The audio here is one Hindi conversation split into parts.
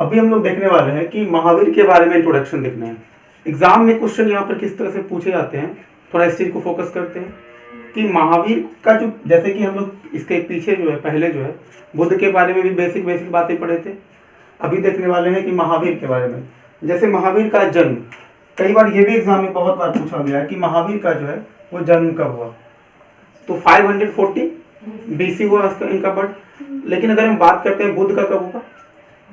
अभी हम लोग देखने वाले हैं कि महावीर के बारे में इंट्रोडक्शन देखना है। एग्जाम में क्वेश्चन यहाँ पर किस तरह से पूछे जाते हैं, थोड़ा इस चीज को फोकस करते हैं कि महावीर का जो, जैसे कि हम लोग इसके पीछे जो है, पहले जो है बुद्ध के बारे में भी बेसिक बातें पढ़े थे। अभी देखने वाले हैं कि महावीर के बारे में। जैसे महावीर का जन्म, कई बार ये भी एग्जाम में बहुत बार पूछा गया है कि महावीर का जो है वो जन्म कब हुआ। तो 540 BC हुआ उसका, इनका बर्थ। लेकिन अगर हम बात करते हैं बुद्ध का कब होगा,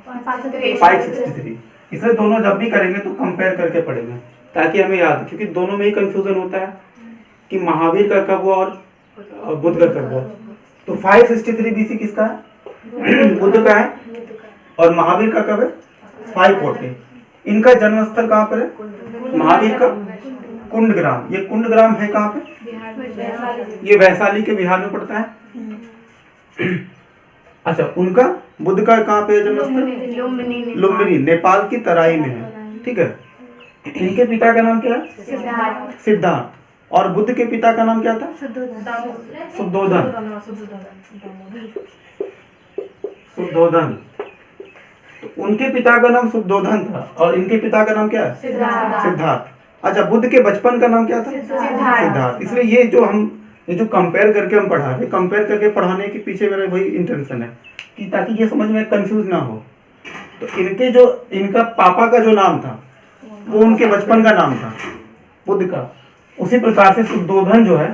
563। इसलिए दोनों जब भी करेंगे तो कंपेयर करके पढ़ेंगे ताकि हमें याद, क्योंकि दोनों में ही कंफ्यूजन होता है कि महावीर का कब हुआ और बुद्ध का कब हुआ। तो 563 BC किसका है, बुद्ध का है, और महावीर का कब है, 540। इनका जन्म स्थल कहाँ पर है, महावीर का कुंडग्राम। ये कुंडग्राम है कहाँ पे, ये वैशाली के बिहार में पड़ता है। अच्छा, उनका बुद्ध का कहाँ पे है जन्म स्थल, लुम्बिनी, नेपाल की तराई में है। ठीक है। इनके पिता का नाम क्या है, सिद्धार्थ। और बुद्ध के पिता का नाम क्या था, शुद्धोधन। तो उनके पिता का नाम शुद्धोधन था और इनके पिता का नाम क्या है, सिद्धार्थ। अच्छा, बुद्ध के बचपन का नाम क्या था, सिद्धार्थ। इसलिए ये जो कंपेयर करके हम पढ़ा रहे, कंपेयर करके पढ़ाने के पीछे मेरा वही इंटेंशन है कि ताकि ये समझ में कंफ्यूज ना हो। तो इनका पापा का जो नाम था वो उनके बचपन का नाम था बुद्ध का। उसी प्रकार से शुद्धोधन जो है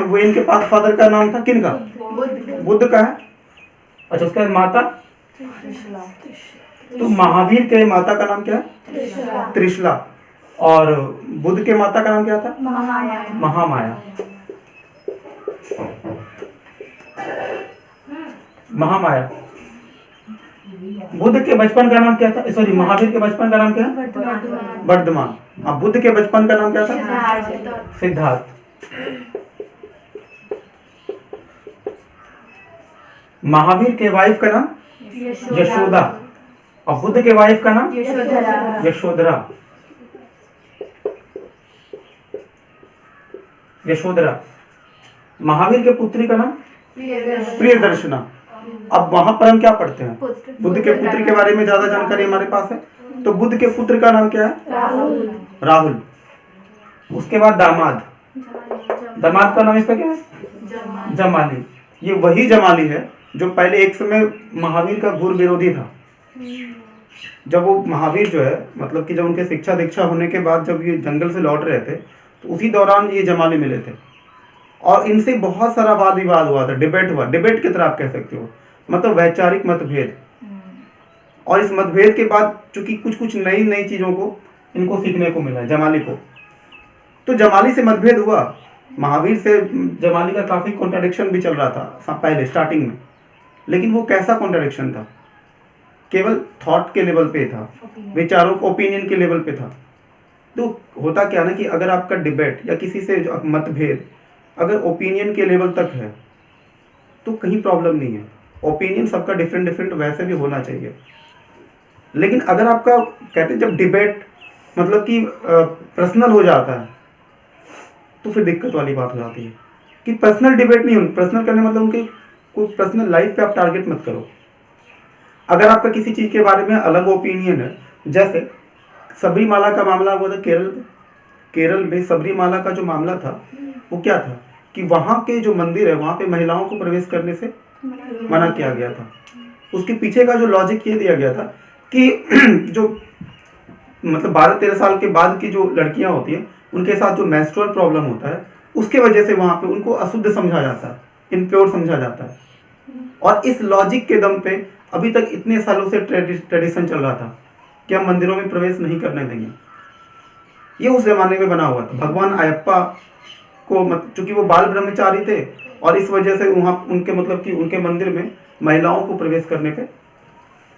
वो इनके फादर का नाम था, किनका, बुद्ध का है। अच्छा, उसका माता, तो महावीर के माता का नाम क्या है, त्रिशला। और बुद्ध के माता का नाम क्या था, महामाया। महामाया। बुद्ध के बचपन का नाम क्या था, सॉरी, महावीर के बचपन का नाम क्या है, वर्धमान। अब बुद्ध के बचपन का नाम क्या था, सिद्धार्थ। महावीर के वाइफ का नाम यशोदा और बुद्ध के वाइफ का नाम यशोधरा। महावीर के पुत्री का नाम प्रियदर्शना। अब वहां पर हम क्या पढ़ते हैं, बुद्ध के पुत्र के बारे में ज्यादा जानकारी हमारे पास है। तो बुद्ध के पुत्र का नाम क्या है, राहुल। उसके बाद दामाद का नाम इसका क्या है, जमाली। ये वही जमाली है जो पहले एक समय महावीर का घोर विरोधी था। जब वो महावीर जो है, मतलब कि जब उनके शिक्षा दीक्षा होने के बाद जब ये जंगल से लौट रहे थे तो उसी दौरान ये जमाली मिले थे और इनसे बहुत सारा वाद विवाद हुआ था, डिबेट हुआ। डिबेट की तरह आप कह सकते हो, मतलब वैचारिक मतभेद। और इस मतभेद के बाद चूंकि कुछ नई चीजों को इनको सीखने को मिला जमाली को, तो जमाली से मतभेद हुआ। महावीर से जमाली का काफी कॉन्ट्राडिक्शन भी चल रहा था पहले स्टार्टिंग में। लेकिन वो कैसा कॉन्ट्राडिक्शन था, केवल थॉट के लेवल पे था, विचारों ओपिनियन के लेवल पे था। तो होता क्या ना कि अगर आपका डिबेट या किसी से मतभेद अगर ओपिनियन के लेवल तक है तो कहीं प्रॉब्लम नहीं है। ओपिनियन सबका डिफरेंट वैसे भी होना चाहिए। लेकिन अगर आपका, कहते हैं जब डिबेट मतलब कि पर्सनल हो जाता है तो फिर दिक्कत वाली बात हो जाती है कि पर्सनल डिबेट नहीं हो। पर्सनल करने मतलब उनके कोई पर्सनल लाइफ पे आप टारगेट मत करो। अगर आपका किसी चीज के बारे में अलग ओपिनियन है, जैसे सबरीमाला का मामला हुआ था केरल में सबरीमाला का जो मामला था वो क्या था कि वहां के जो मंदिर है वहां पे महिलाओं को प्रवेश करने से मना किया गया था। उसके पीछे का जो लॉजिक ये दिया गया था कि जो मतलब 12-13 साल के बाद की जो लड़कियां होती हैं उनके साथ जो मेंस्ट्रुअल प्रॉब्लम होता है उसके वजह से वहां पे उनको अशुद्ध समझा जाता है, इम्प्योर समझा जाता है। और इस लॉजिक के दम पे अभी तक इतने सालों से ट्रेडिशन चल रहा था कि हम मंदिरों में प्रवेश नहीं करने देंगे। ये उस जमाने में बना हुआ था। भगवान अयप्पा को चूंकि वो बाल ब्रह्मचारी थे और इस वजह से वहां उनके मतलब कि उनके मंदिर में महिलाओं को प्रवेश करने पे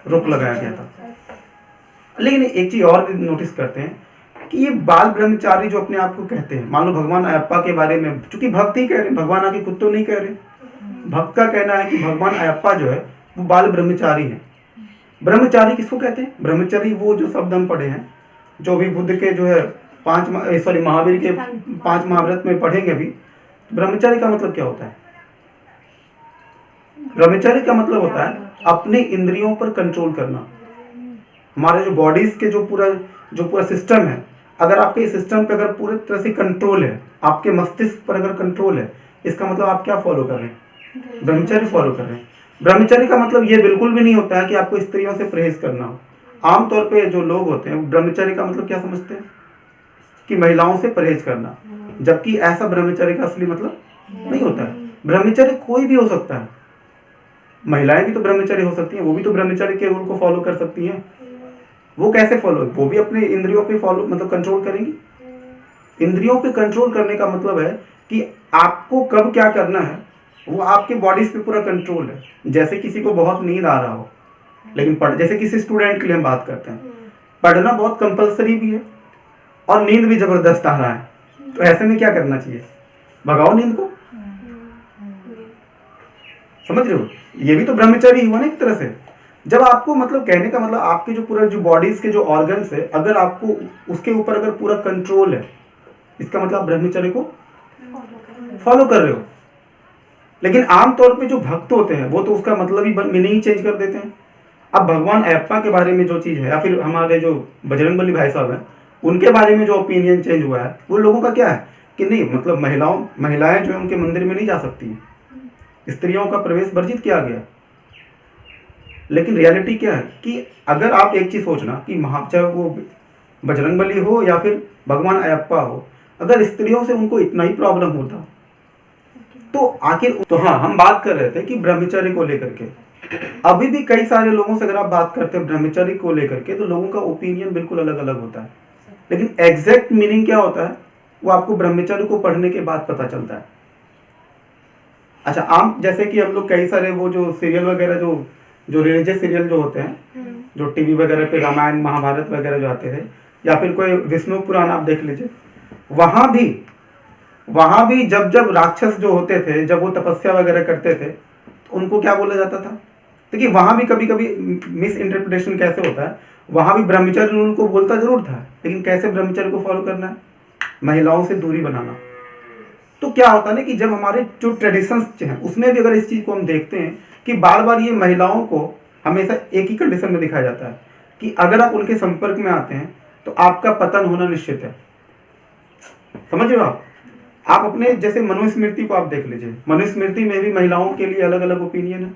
रोक लगाया गया था। लेकिन एक चीज और भी नोटिस करते हैं कि ये बाल ब्रह्मचारी जो अपने आप को कहते हैं, मान लो भगवान अयप्पा के बारे में, चूंकि भक्त ही कह रहे हैं, भगवान आके खुद तो नहीं कह रहे। भक्त का कहना है कि भगवान अयप्पा जो है वो बाल ब्रह्मचारी है। ब्रह्मचारी किसको कहते हैं, ब्रह्मचारी वो जो शब्द हम पढ़े हैं, जो भी बुद्ध के जो है महावीर के 5 महाव्रत में पढ़ेंगे अभी। ब्रह्मचारी का मतलब क्या होता है, ब्रह्मचर्य का मतलब होता है अपने इंद्रियों पर कंट्रोल करना। हमारे जो बॉडीज के जो पूरा सिस्टम है, अगर आपके इस सिस्टम पे अगर पूरी तरह से कंट्रोल है, आपके मस्तिष्क पर अगर कंट्रोल है, इसका मतलब आप क्या फॉलो कर रहे हैं? ब्रह्मचर्य फॉलो कर रहे हैं। ब्रह्मचर्य का मतलब ये बिल्कुल भी नहीं होता है कि आपको स्त्रियों से परहेज करना हो। आमतौर पे जो लोग होते हैं ब्रह्मचर्य का मतलब क्या समझते हैं कि महिलाओं से परहेज करना, जबकि ऐसा ब्रह्मचर्य का असली मतलब नहीं होता है। ब्रह्मचर्य कोई भी हो सकता है, महिलाएं भी तो ब्रह्मचर्य हो सकती हैं, वो भी तो ब्रह्मचर्य के रूल को फॉलो कर सकती हैं। वो कैसे फॉलो? वो भी अपने इंद्रियों पे फॉलो मतलब कंट्रोल करेंगी। इंद्रियों पे कंट्रोल करने का मतलब है कि आपको कब क्या करना है, वो आपके बॉडीज पे पूरा कंट्रोल है। जैसे किसी को बहुत नींद आ रहा हो, लेकिन जैसे किसी स्टूडेंट के लिए हम बात करते हैं, पढ़ना बहुत कंपलसरी भी है और नींद भी जबरदस्त आ रहा है, तो ऐसे में क्या करना चाहिए? भगाओ नींद को। समझ रहे हो? ये भी तो ब्रह्मचर्य हुआ ना एक तरह से। जब आपको मतलब कहने का मतलब आपके जो पूरा जो बॉडीज के जो ऑर्गन्स है, अगर आपको उसके ऊपर अगर पूरा कंट्रोल है, इसका मतलब आप ब्रह्मचर्य को फॉलो कर रहे हो। लेकिन आमतौर पे जो भक्त होते हैं वो तो उसका मतलब ही मीनिंग चेंज कर देते हैं। अब भगवान अयप्पा के बारे में जो चीज है, या फिर हमारे जो बजरंगबली भाई साहब हैं, उनके बारे में जो ओपिनियन चेंज हुआ है, वो लोगों का क्या है कि नहीं मतलब महिलाएं जो है उनके मंदिर में नहीं जा सकती हैं, स्त्रियों का प्रवेश वर्जित किया गया। लेकिन रियलिटी क्या है कि अगर आप एक चीज सोचना कि चाहे वो बजरंगबली हो या फिर भगवान अयप्पा हो, अगर स्त्रियों से उनको इतना ही प्रॉब्लम होता तो आखिर तो हाँ, हम बात कर रहे थे कि ब्रह्मचर्य को लेकर के अभी भी कई सारे लोगों से अगर आप बात करते हैं ब्रह्मचर्य को लेकर के, तो लोगों का ओपिनियन बिल्कुल अलग अलग होता है। लेकिन एग्जैक्ट मीनिंग क्या होता है वो आपको ब्रह्मचर्य को पढ़ने के बाद पता चलता है। अच्छा, आम जैसे कि हम लोग कई सारे वो जो सीरियल वगैरह जो रिलीजियस सीरियल जो होते हैं, जो टीवी वगैरह पे रामायण महाभारत वगैरह जो आते थे, या फिर कोई विष्णु पुराण आप देख लीजिए, वहां भी जब राक्षस जो होते थे, जब वो तपस्या वगैरह करते थे, तो उनको क्या बोला जाता था? देखिए वहां भी कभी कभी मिस इंटरप्रिटेशन कैसे होता है, वहां भी ब्रह्मचर्य रूल को बोलता जरूर था, लेकिन कैसे ब्रह्मचर्य को फॉलो करना है? महिलाओं से दूरी बनाना। तो क्या होता है ना कि जब हमारे जो ट्रेडिशंस हैं उसमें भी अगर इस चीज को हम देखते हैं कि बार बार ये महिलाओं को हमेशा एक ही कंडीशन में दिखाया जाता है कि अगर आप उनके संपर्क में आते हैं तो आपका पतन होना निश्चित है। समझ रहे हो आप अपने जैसे मनुस्मृति को आप देख लीजिए, मनुस्मृति में भी महिलाओं के लिए अलग अलग ओपिनियन है।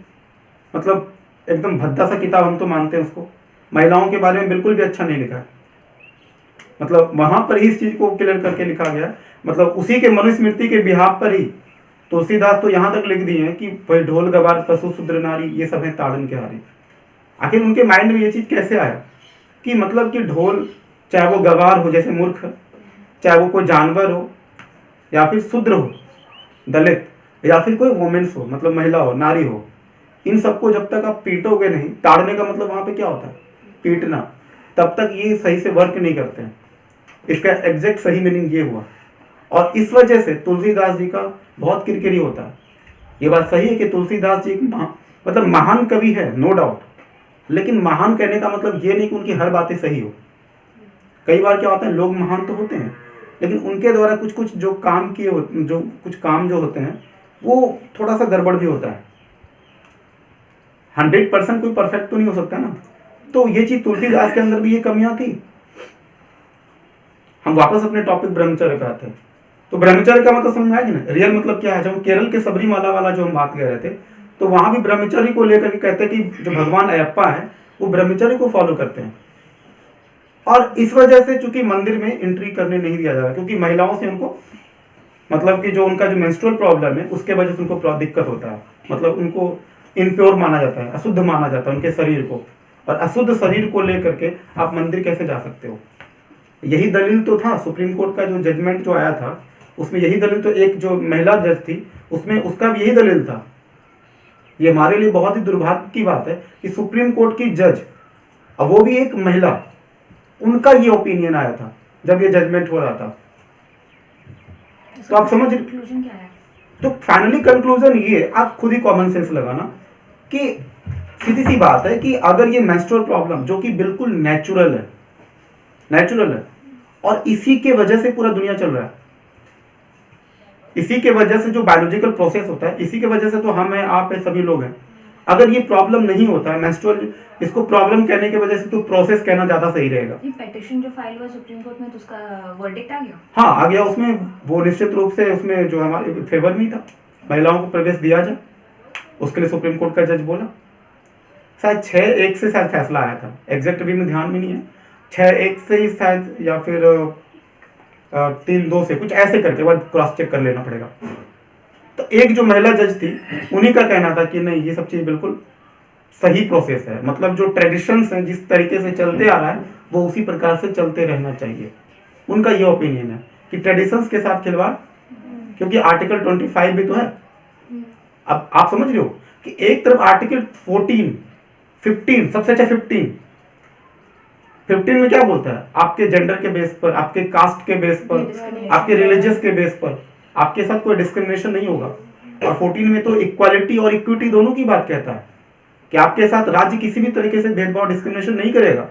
मतलब एकदम भद्दा सा किताब हम तो मानते हैं उसको, महिलाओं के बारे में बिल्कुल भी अच्छा नहीं लिखा है। मतलब वहां पर ही इस चीज को क्लियर करके लिखा गया, मतलब उसी के मनुस्मृति के बिहाफ पर ही तुलसीदास तो यहाँ तक लिख दिए हैं कि भाई ढोल गवार पशु शूद्र नारी ये सब है ताड़न के हारी। आखिर उनके माइंड में ये चीज कैसे आया कि मतलब कि ढोल चाहे वो गवार हो जैसे मूर्ख, चाहे वो कोई जानवर हो, या फिर शूद्र हो दलित, या फिर कोई वोमेन्स हो मतलब महिला हो नारी हो, इन सबको जब तक आप पीटोगे नहीं, ताड़ने का मतलब वहां पे क्या होता है? पीटना, तब तक ये सही से वर्क नहीं करते हैं। इसका एग्जैक्ट सही मीनिंग ये हुआ, और इस वजह से तुलसीदास जी का बहुत किरकिरी होता है। ये बात सही है कि तुलसीदास जी मतलब महान कवि है, नो डाउट, लेकिन महान कहने का मतलब ये नहीं कि उनकी हर बातें सही हो। कई बार क्या होता है, लोग महान तो होते हैं लेकिन उनके द्वारा कुछ कुछ जो काम किए जो कुछ काम जो होते हैं वो थोड़ा सा गड़बड़ भी होता है। 100% कोई परफेक्ट तो नहीं हो सकता ना। तो ये चीज तुलसीदास के अंदर भी ये कमियां थी। हम वापस अपने टॉपिक ब्रह्मचर्य पे आते हैं। तो ब्रह्मचर्य का मतलब समझ में आया कि ना, रियल मतलब क्या है। जब केरल के सबरीमाला वाला जो हम बात कर रहे थे, तो वहां भी ब्रह्मचर्य को लेकर के कहते हैं कि जो भगवान अयप्पा है वो ब्रह्मचर्य को फॉलो करते हैं, और इस वजह से चूंकि मंदिर में एंट्री करने नहीं दिया जा रहा, क्योंकि महिलाओं से उनको मतलब कि जो उनका जो मेंस्ट्रुअल प्रॉब्लम है उसके वजह से उनको दिक्कत होता है, मतलब उनको इनप्योर माना जाता है, अशुद्ध माना जाता है उनके शरीर को, और अशुद्ध शरीर को लेकर के आप मंदिर कैसे जा सकते हो? यही दलील तो था सुप्रीम कोर्ट का जो जजमेंट जो आया था उसमें, यही दलील तो एक जो महिला जज थी उसमें उसका भी यही दलील था। ये हमारे लिए बहुत ही दुर्भाग्य की बात है कि सुप्रीम कोर्ट की जज, अब वो भी एक महिला, उनका ये ओपिनियन आया था जब ये जजमेंट हो रहा था। तो आप समझ कंक्लूजन क्या है? तो फाइनली कंक्लूजन ये, आप खुद ही कॉमन सेंस लगाना कि सीधी सी बात है कि अगर ये मेंस्ट्रुअल प्रॉब्लम जो कि बिल्कुल नेचुरल है और इसी के वजह से पूरा दुनिया चल रहा है, इसी के वजह से जो बायोलॉजिकल प्रोसेस होता है, इसी के वजह से तो हम हैं, आप हैं, सभी लोग हैं। अगर ये प्रॉब्लम नहीं होता है मेंस्ट्रुअल, इसको प्रॉब्लम कहने की वजह से तो प्रोसेस कहना ज्यादा सही रहेगा। ये पिटीशन जो फाइल हुआ सुप्रीम कोर्ट में तो उसका वर्डिक्ट आ गया? हाँ आ गया, उसमें वो निश्चित रूप से उसमें जो हमारे फेवर में ही था, महिलाओं को प्रवेश दिया जाए, उसके लिए सुप्रीम कोर्ट का जज बोला। शायद 6-1 से शायद फैसला आया था, एग्जैक्ट अभी में ध्यान में नहीं है, 6-1 से ही शायद, या फिर 3-2 से, कुछ ऐसे करके, बाद क्रॉस चेक कर लेना पड़ेगा। तो एक जो महिला जज थी उन्हीं का कहना था कि नहीं ये सब चीज बिल्कुल सही प्रोसेस है, मतलब जो ट्रेडिशंस हैं जिस तरीके से चलते आ रहा है वो उसी प्रकार से चलते रहना चाहिए। उनका ये ओपिनियन है कि ट्रेडिशंस के साथ खिलवाड़, क्योंकि आर्टिकल 25 भी तो है। अब आप समझ रहे हो कि एक तरफ आर्टिकल 14, 15, सबसे अच्छा 15 में क्या बोलता है, आपके जेंडर के बेस पर, आपके कास्ट के बेस पर, आपके रिलीजियस के बेस पर आपके साथ कोई डिस्क्रिमिनेशन नहीं होगा। और 14 में तो इक्वालिटी और इक्विटी दोनों की बात कहता है कि आपके साथ राज्य किसी भी तरीके से भेदभाव, डिस्क्रिमिनेशन नहीं करेगा।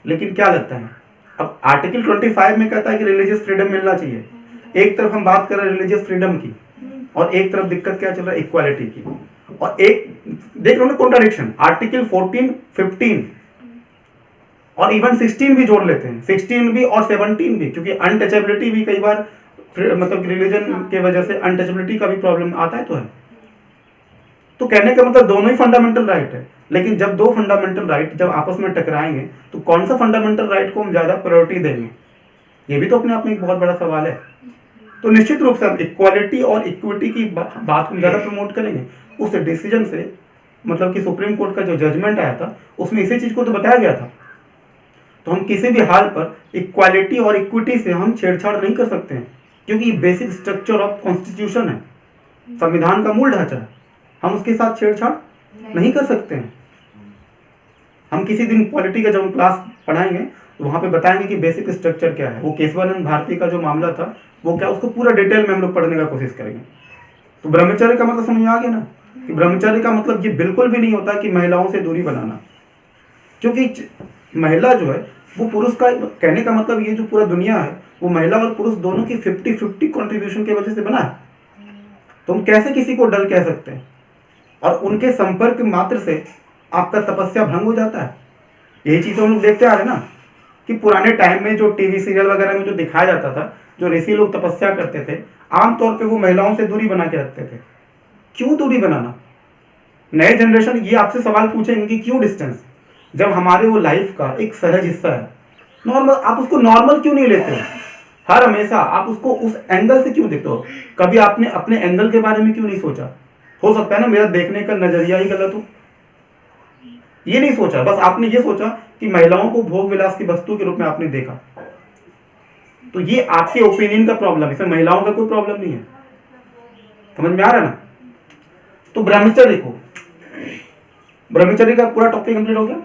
लेकिन क्या लगता है, अब आर्टिकल 25 में कहता है कि रिलीजियस फ्रीडम मिलना चाहिए। एक तरफ हम बात कर रहे हैं रिलीजियस फ्रीडम की, और एक तरफ दिक्कत क्या चल रहा है, इक्वालिटी की। और एक देख रहे हो ना कॉन्ट्राडिक्शन, आर्टिकल 14, 15 और इवन 16 भी जोड़ लेते हैं, 16 भी और 17 भी, क्योंकि अनटचेबिलिटी भी कई बार मतलब रिलीजन के वजह से अनटचेबिलिटी का भी प्रॉब्लम आता है। तो कहने का मतलब दोनों ही फंडामेंटल राइट है, लेकिन जब दो फंडामेंटल राइट जब आपस में टकराएंगे तो कौन सा फंडामेंटल राइट को हम ज्यादा प्रायोरिटी देंगे, ये भी तो अपने आप में एक बहुत बड़ा सवाल है। तो निश्चित रूप से हम इक्वालिटी और इक्विटी की बात को ज्यादा प्रमोट करेंगे। उस डिसीजन से मतलब कि सुप्रीम कोर्ट का जो जजमेंट आया था उसमें इसी चीज को तो बताया गया था। तो हम किसी भी हाल पर इक्वालिटी और इक्विटी से हम छेड़छाड़ नहीं कर सकते हैं, क्योंकि ये बेसिक स्ट्रक्चर ऑफ कॉन्स्टिट्यूशन है, संविधान का मूल ढांचा है, हम उसके साथ छेड़छाड़ नहीं कर सकते हैं। हम किसी दिन पॉलिटी का जब हम क्लास पढ़ाएंगे तो वहां पे बताएंगे कि बेसिक स्ट्रक्चर क्या है। वो केशवानंद भारती का जो मामला था वो क्या, उसको पूरा डिटेल में हम लोग पढ़ने का कोशिश करेंगे। तो ब्रह्मचर्य का मतलब समझ में आ गया ना, कि ब्रह्मचर्य का मतलब ये बिल्कुल भी नहीं होता कि महिलाओं से दूरी बनाना, क्योंकि महिला जो है वो पुरुष का, कहने का मतलब ये जो पूरा दुनिया है वो महिला और पुरुष दोनों की 50-50 कंट्रीब्यूशन की वजह से बना है। तो हम कैसे किसी को डल कह सकते हैं, और उनके संपर्क मात्र से आपका तपस्या भंग हो जाता है। यही चीज हम लोग देखते आ रहे ना, कि पुराने टाइम में जो टीवी सीरियल वगैरह में जो दिखाया जाता था, जो ऋषि लोग तपस्या करते थे, आमतौर पे वो महिलाओं से दूरी बना के रखते थे। क्यों दूरी बनाना? नए जनरेशन ये आपसे सवाल पूछेंगे कि क्यों डिस्टेंस, जब हमारे वो लाइफ का एक सहज हिस्सा है। नॉर्मल, आप उसको नॉर्मल क्यों नहीं लेते हो? हर हमेशा आप उसको उस एंगल से क्यों देखते हो? कभी आपने अपने एंगल के बारे में क्यों नहीं सोचा? हो सकता है ना मेरा देखने का नजरिया ही गलत हो, ये नहीं सोचा, बस आपने ये सोचा कि महिलाओं को भोग विलास की वस्तु के रूप में आपने देखा। तो ये आपके ओपिनियन का प्रॉब्लम है, इसमें महिलाओं का कोई प्रॉब्लम नहीं है। समझ में आ रहा है ना? तो ब्रह्मचर्य को, ब्रह्मचर्य का पूरा टॉपिक कंप्लीट हो गया।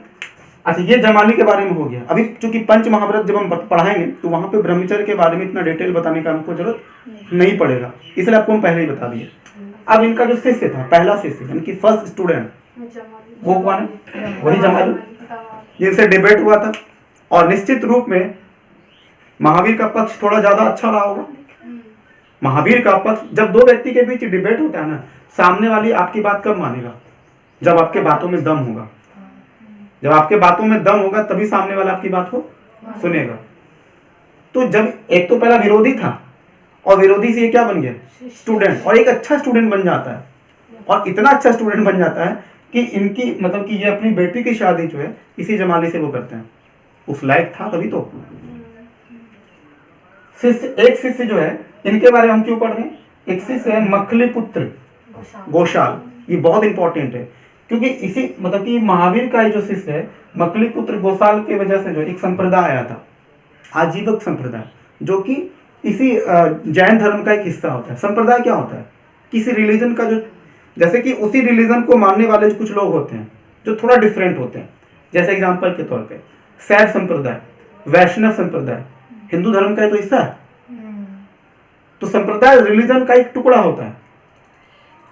अच्छा, ये जमाली के बारे में हो गया। अभी चूंकि पंच महाव्रत जब हम पढ़ाएंगे तो वहां पे ब्रह्मचर्य के बारे में इतना डिटेल बताने का हमको जरूरत नहीं पड़ेगा, इसलिए आपको हम पहले ही बता दिए। अब इनका जो शिष्य था, पहला शिष्य इनकी फर्स्ट स्टूडेंट, वो कौन है? वही जमाली, जिनसे डिबेट हुआ था। और निश्चित रूप में महावीर का पक्ष थोड़ा ज्यादा अच्छा रहा होगा। महावीर का पक्ष, जब दो व्यक्ति के बीच डिबेट होता है ना, सामने वाली आपकी बात कब मानेगा? जब आपके बातों में दम होगा। जब आपके बातों में दम होगा तभी सामने वाला आपकी बात को सुनेगा। तो जब एक तो पहला विरोधी था और विरोधी से ये क्या बन गया? स्टूडेंट। और एक अच्छा स्टूडेंट बन जाता है, और इतना अच्छा स्टूडेंट बन जाता है कि इनकी मतलब कि ये अपनी बेटी की शादी जो है इसी जमाने से वो करते हैं। उस लायक था तभी तो। शिष्य, एक शिष्य जो है, इनके बारे में हम क्यों पढ़ रहे हैं? एक शिष्य है मखलीपुत्र गोशाल। ये बहुत इंपॉर्टेंट है, क्योंकि इसी मतलब कि महावीर का जो शिष्य है मखलीपुत्र गोशाल की वजह से जो एक संप्रदाय आया था, आजीवक संप्रदाय, जो कि इसी जैन धर्म का एक हिस्सा होता है। संप्रदाय क्या होता है? किसी रिलीजन का जो, जैसे कि उसी रिलीजन को मानने वाले कुछ लोग होते हैं जो थोड़ा डिफरेंट होते हैं। जैसे एग्जांपल के तौर पे शैव संप्रदाय, वैष्णव संप्रदाय हिंदू धर्म का ही तो हिस्सा है। तो संप्रदाय रिलीजन का एक टुकड़ा होता है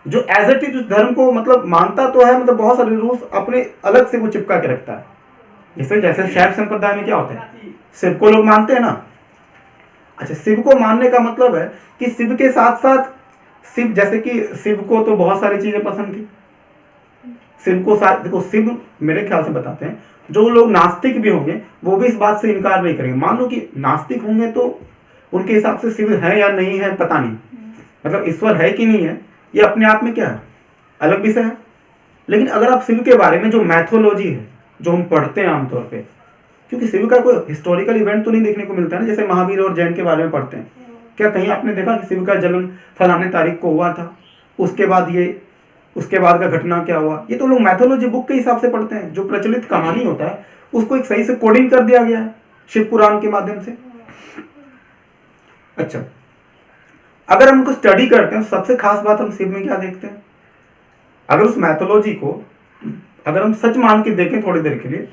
जो एज इट इज धर्म को मतलब मानता तो है, मतलब बहुत सारे रूल्स अपने अलग से वो चिपका के रखता है। जैसे शैव संप्रदाय में क्या होता है? शिव को लोग मानते हैं ना। अच्छा, शिव को मानने का मतलब है कि शिव के साथ साथ शिव, जैसे कि शिव को तो बहुत सारी चीजें पसंद थी, शिव को देखो, शिव मेरे ख्याल से बताते हैं जो लोग नास्तिक भी होंगे वो भी इस बात से इनकार नहीं करेंगे। मान लो कि नास्तिक होंगे तो उनके हिसाब से शिव है या नहीं है पता नहीं, मतलब ईश्वर है कि नहीं है ये अपने आप में क्या है, अलग विषय है। लेकिन अगर आप शिव के बारे में जो मैथोलॉजी है जो हम पढ़ते हैं आमतौर पे, क्योंकि शिव का कोई हिस्टोरिकल इवेंट तो नहीं देखने को मिलता है ना, जैसे महावीर और जैन के बारे में पढ़ते हैं, क्या कहीं आपने देखा कि शिव का जन्म फलाने तारीख को हुआ था, उसके बाद का घटना क्या हुआ? ये तो लोग मैथोलॉजी बुक के हिसाब से पढ़ते हैं। जो प्रचलित कहानी होता है उसको एक सही से कोडिंग कर दिया गया है शिव पुराण के माध्यम से। अच्छा, अगर हम उनको स्टडी करते हैं सबसे खास बात हम शिव में क्या देखते हैं? अगर उस मैथोलॉजी को अगर हम सच मान के देखें थोड़ी देर के लिए,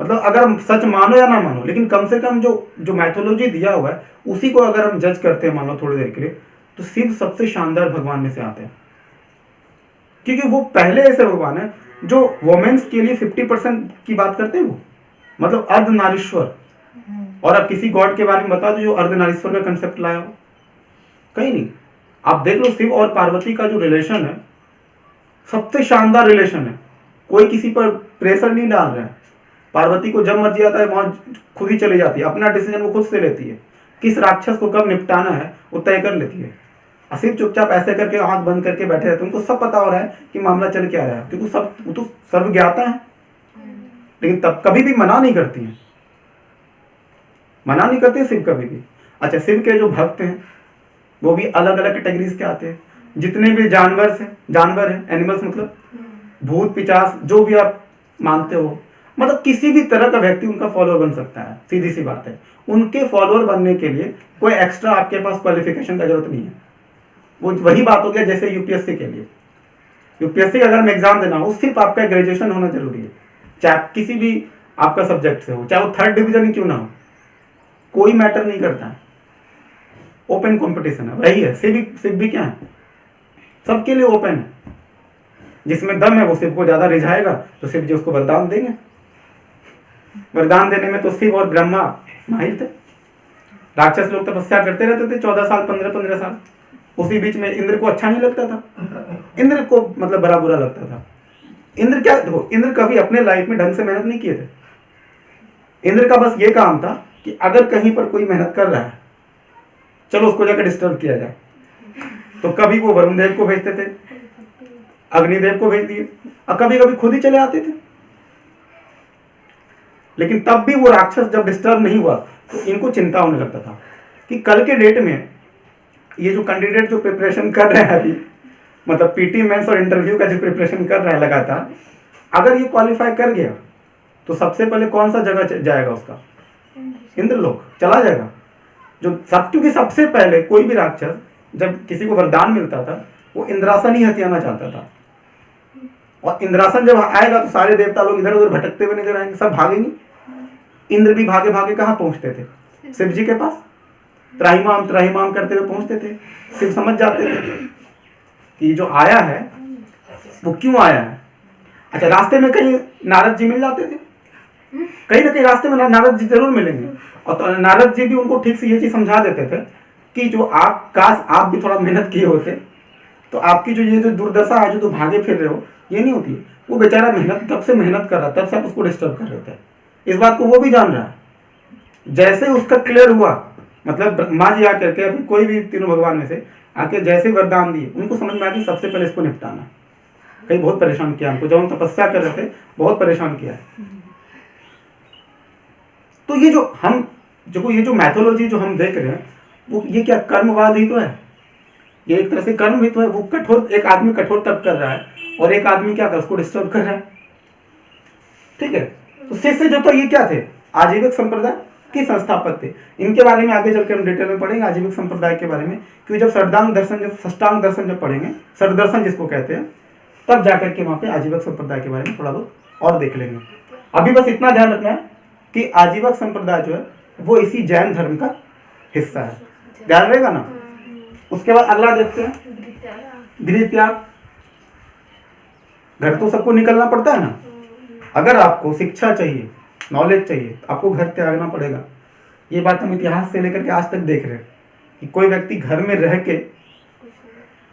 मतलब अगर हम सच मानो या ना मानो, लेकिन कम से कम जो मैथोलॉजी दिया हुआ है उसी को अगर हम जज करते हैं मान लो थोड़ी देर के लिए, तो शिव सबसे शानदार भगवान में से आते हैं। क्योंकि वो पहले ऐसे भगवान है जो वोमेन्स के लिए 50% की बात करते हैं, वो मतलब अर्धनारीश्वर। और अब किसी गॉड के बारे में बता दो जो अर्धनारीश्वर का कंसेप्ट लाया हो, कहीं नहीं। आप देख लो शिव और पार्वती का जो रिलेशन है सबसे शानदार रिलेशन है, कोई किसी पर प्रेशर नहीं डाल रहा है। पार्वती को जब मर्जी आता है वहां खुद ही चली जाती है, अपना डिसीजन वो खुद से लेती है, किस राक्षस को कब निपटाना है वो तय कर लेती है। सिर्फ चुपचाप ऐसे करके आंख बंद करके बैठे रहते हैं, उनको सब पता हो रहा है कि मामला चल क्या रहा है, क्योंकि वो तो सर्वज्ञाता है। लेकिन तब कभी भी मना नहीं करती हैं, मना नहीं करते शिव कभी भी। अच्छा, शिव के जो भक्त हैं वो भी अलग अलग कैटेगरीज के आते हैं। जितने भी जानवर हैं, एनिमल्स मतलब भूत पिचास जो भी आप मानते हो, मतलब किसी भी तरह का व्यक्ति उनका फॉलोअर बन सकता है, सीधी सी बात है। उनके फॉलोअर बनने के लिए कोई एक्स्ट्रा आपके पास क्वालिफिकेशन का जरूरत नहीं है। वो वही बात हो गया जैसे यूपीएससी के लिए, यूपीएससी का अगर हम एग्जाम देना हो सिर्फ आपका ग्रेजुएशन होना जरूरी है, चाहे किसी भी आपका सब्जेक्ट से हो, चाहे वो 3rd डिवीजन ही क्यों ना हो, कोई मैटर नहीं करता है। ओपन कंपटीशन है, वही है शिव भी क्या है, सबके लिए ओपन है। जिसमें दम है वो शिव को ज्यादा रिझाएगा तो शिव जी उसको वरदान देंगे। वरदान देने में तो शिव और ब्रह्मा माहिर थे। राक्षस लोग तपस्या करते रहते थे 14 साल 15 साल। उसी बीच में इंद्र को अच्छा नहीं लगता था, इंद्र को मतलब बड़ा बुरा लगता था। इंद्र क्या, देखो इंद्र कभी अपने लाइफ में ढंग से मेहनत नहीं किए थे। इंद्र का बस ये काम था कि अगर कहीं पर कोई मेहनत कर रहा है चलो उसको जाकर डिस्टर्ब किया जाए, तो कभी वो वरुण देव को भेजते थे, अग्निदेव को भेज दिए, और कभी कभी खुद ही चले आते थे। लेकिन तब भी वो राक्षस जब डिस्टर्ब नहीं हुआ तो इनको चिंता होने लगता था कि कल के डेट में ये जो कैंडिडेट जो प्रिपरेशन कर रहे हैं अभी, मतलब पीटी मेंस और इंटरव्यू का जो प्रिपरेशन कर रहा है लगातार, अगर ये क्वालिफाई कर गया तो सबसे पहले कौन सा जगह जाएगा उसका? इंद्रलोक चला जाएगा। क्योंकि सबसे पहले कोई भी राक्षस जब किसी को वरदान मिलता था वो इंद्रासन ही हथियाना चाहता था, और इंद्रासन जब आएगा तो सारे देवता लोग इधर उधर भटकते हुए नजर आएंगे, सब भागेंगे। इंद्र भी भागे भागे कहाँ पहुंचते थे? शिव जी के पास, त्राहिमाम करते हुए पहुंचते थे। शिव समझ जाते थे कि जो आया है वो क्यों आया है। अच्छा, रास्ते में कहीं नारद जी मिल जाते थे, कहीं ना कहीं रास्ते में नारद जी जरूर मिलेंगे, और तो नारद जी भी उनको ठीक से ये चीज समझा देते थे कि जो आप भी थोड़ा मेहनत किए होते तो आपकी ये जो दुर्दशा है, जो भागे फिर रहे हो, ये नहीं होती। वो बेचारा तब से मेहनत कर रहा, तब से आप उसको डिस्टर्ब कर रहे थे। इस बात को वो भी जान रहा है। जैसे उसका क्लियर हुआ, मतलब माँ जी आकर के, अभी कोई भी तीनों भगवान में से आके जैसे वरदान दिए, उनको समझ में आ कि सबसे पहले इसको निपटाना। कहीं बहुत परेशान किया हमको, जब हम तपस्या कर रहे थे बहुत परेशान किया है। तो ये जो मैथोलॉजी जो हम देख रहे हैं वो ये क्या कर्मवाद ही तो है, ये एक तरह से कर्म ही तो है। वो कठोर, एक आदमी कठोर तप कर रहा है और एक आदमी क्या कर उसको डिस्टर्ब कर रहा है, ठीक है। तो शिष्य जो तो ये क्या थे? आजीविक संप्रदाय के संस्थापक थे। इनके बारे में आगे चल के हम डिटेल में पढ़ेंगे, आजीविक संप्रदाय के बारे में, क्योंकि जब षष्टांग दर्शन जब पढ़ेंगे, षड्दर्शन जिसको कहते हैं, तब जाकर के वहां पे आजीविक संप्रदाय के बारे में थोड़ा बहुत और देख लेंगे। अभी बस इतना ध्यान रखना है कि आजीविक संप्रदाय जो है वो इसी जैन धर्म का हिस्सा है, ध्यान रहेगा ना। उसके बाद अगला देखते हैं, गृह त्याग। घर तो सबको निकलना पड़ता है ना। अगर आपको शिक्षा चाहिए, नॉलेज चाहिए, आपको घर त्यागना पड़ेगा। ये बात हम इतिहास से लेकर के आज तक देख रहे हैं कि कोई व्यक्ति घर में रह के,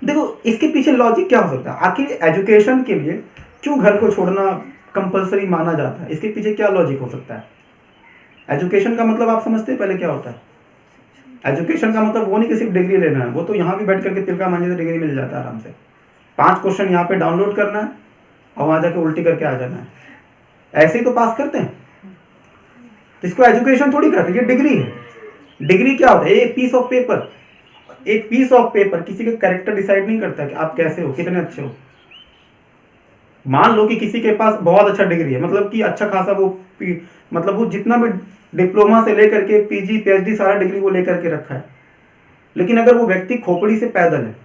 देखो इसके पीछे लॉजिक क्या हो सकता है। आखिर एजुकेशन के लिए क्यों घर को छोड़ना कंपलसरी माना जाता है? इसके पीछे क्या लॉजिक हो सकता है? एजुकेशन का मतलब आप समझते हैं पहले क्या होता है? एजुकेशन का मतलब वो नहीं कि सिर्फ डिग्री लेना है, वो तो यहाँ भी बैठ करके तिलका मांझी से डिग्री मिल जाता है आराम से। 5 क्वेश्चन यहाँ पे डाउनलोड करना है और वहाँ जाके उल्टी करके आ जाना है, ऐसे ही तो पास करते हैं। तो इसको एजुकेशन थोड़ी कहते हैं, ये डिग्री है। डिग्री क्या होता है? एक पीस ऑफ पेपर। एक पीस ऑफ पेपर किसी का कैरेक्टर डिसाइड नहीं करता कि आप कैसे हो, कितने अच्छे हो। मान लो कि किसी के पास बहुत अच्छा डिग्री है, मतलब कि अच्छा खासा मतलब वो जितना भी डिप्लोमा से लेकर के पीजी पीएचडी सारा डिग्री वो लेकर के रखा है, लेकिन अगर वो व्यक्ति खोपड़ी से पैदल है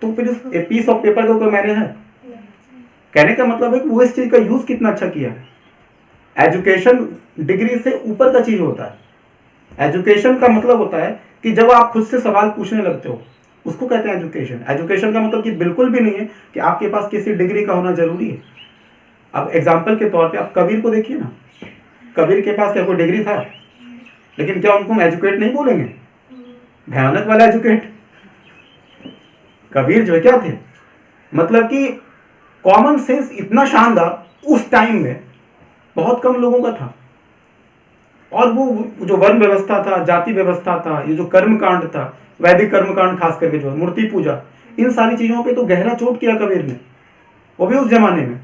तो फिर उस पीस ऑफ पेपर का कोई मायने है? कहने का मतलब है कि वो इस चीज का यूज कितना अच्छा किया है। एजुकेशन डिग्री से ऊपर का चीज होता है। एजुकेशन का मतलब होता है कि जब आप खुद से सवाल पूछने लगते हो, उसको कहते हैं एजुकेशन। एजुकेशन का मतलब कि बिल्कुल भी नहीं है कि आपके पास किसी डिग्री का होना जरूरी है। अब एग्जाम्पल के तौर पे आप कबीर को देखिए ना, कबीर के पास क्या कोई डिग्री था? लेकिन क्या उनको हम एजुकेट नहीं बोलेंगे? भयानक वाला एजुकेट। कबीर जो है क्या थे, मतलब कि कॉमन सेंस इतना शानदार उस टाइम में बहुत कम लोगों का था। और वो जो वर्ण व्यवस्था था, जाति व्यवस्था था, ये जो कर्म कांड था, वैदिक कर्म कांड खास करके जो मूर्ति पूजा, इन सारी चीजों पे तो गहरा चोट किया कबीर ने, वो भी उस जमाने में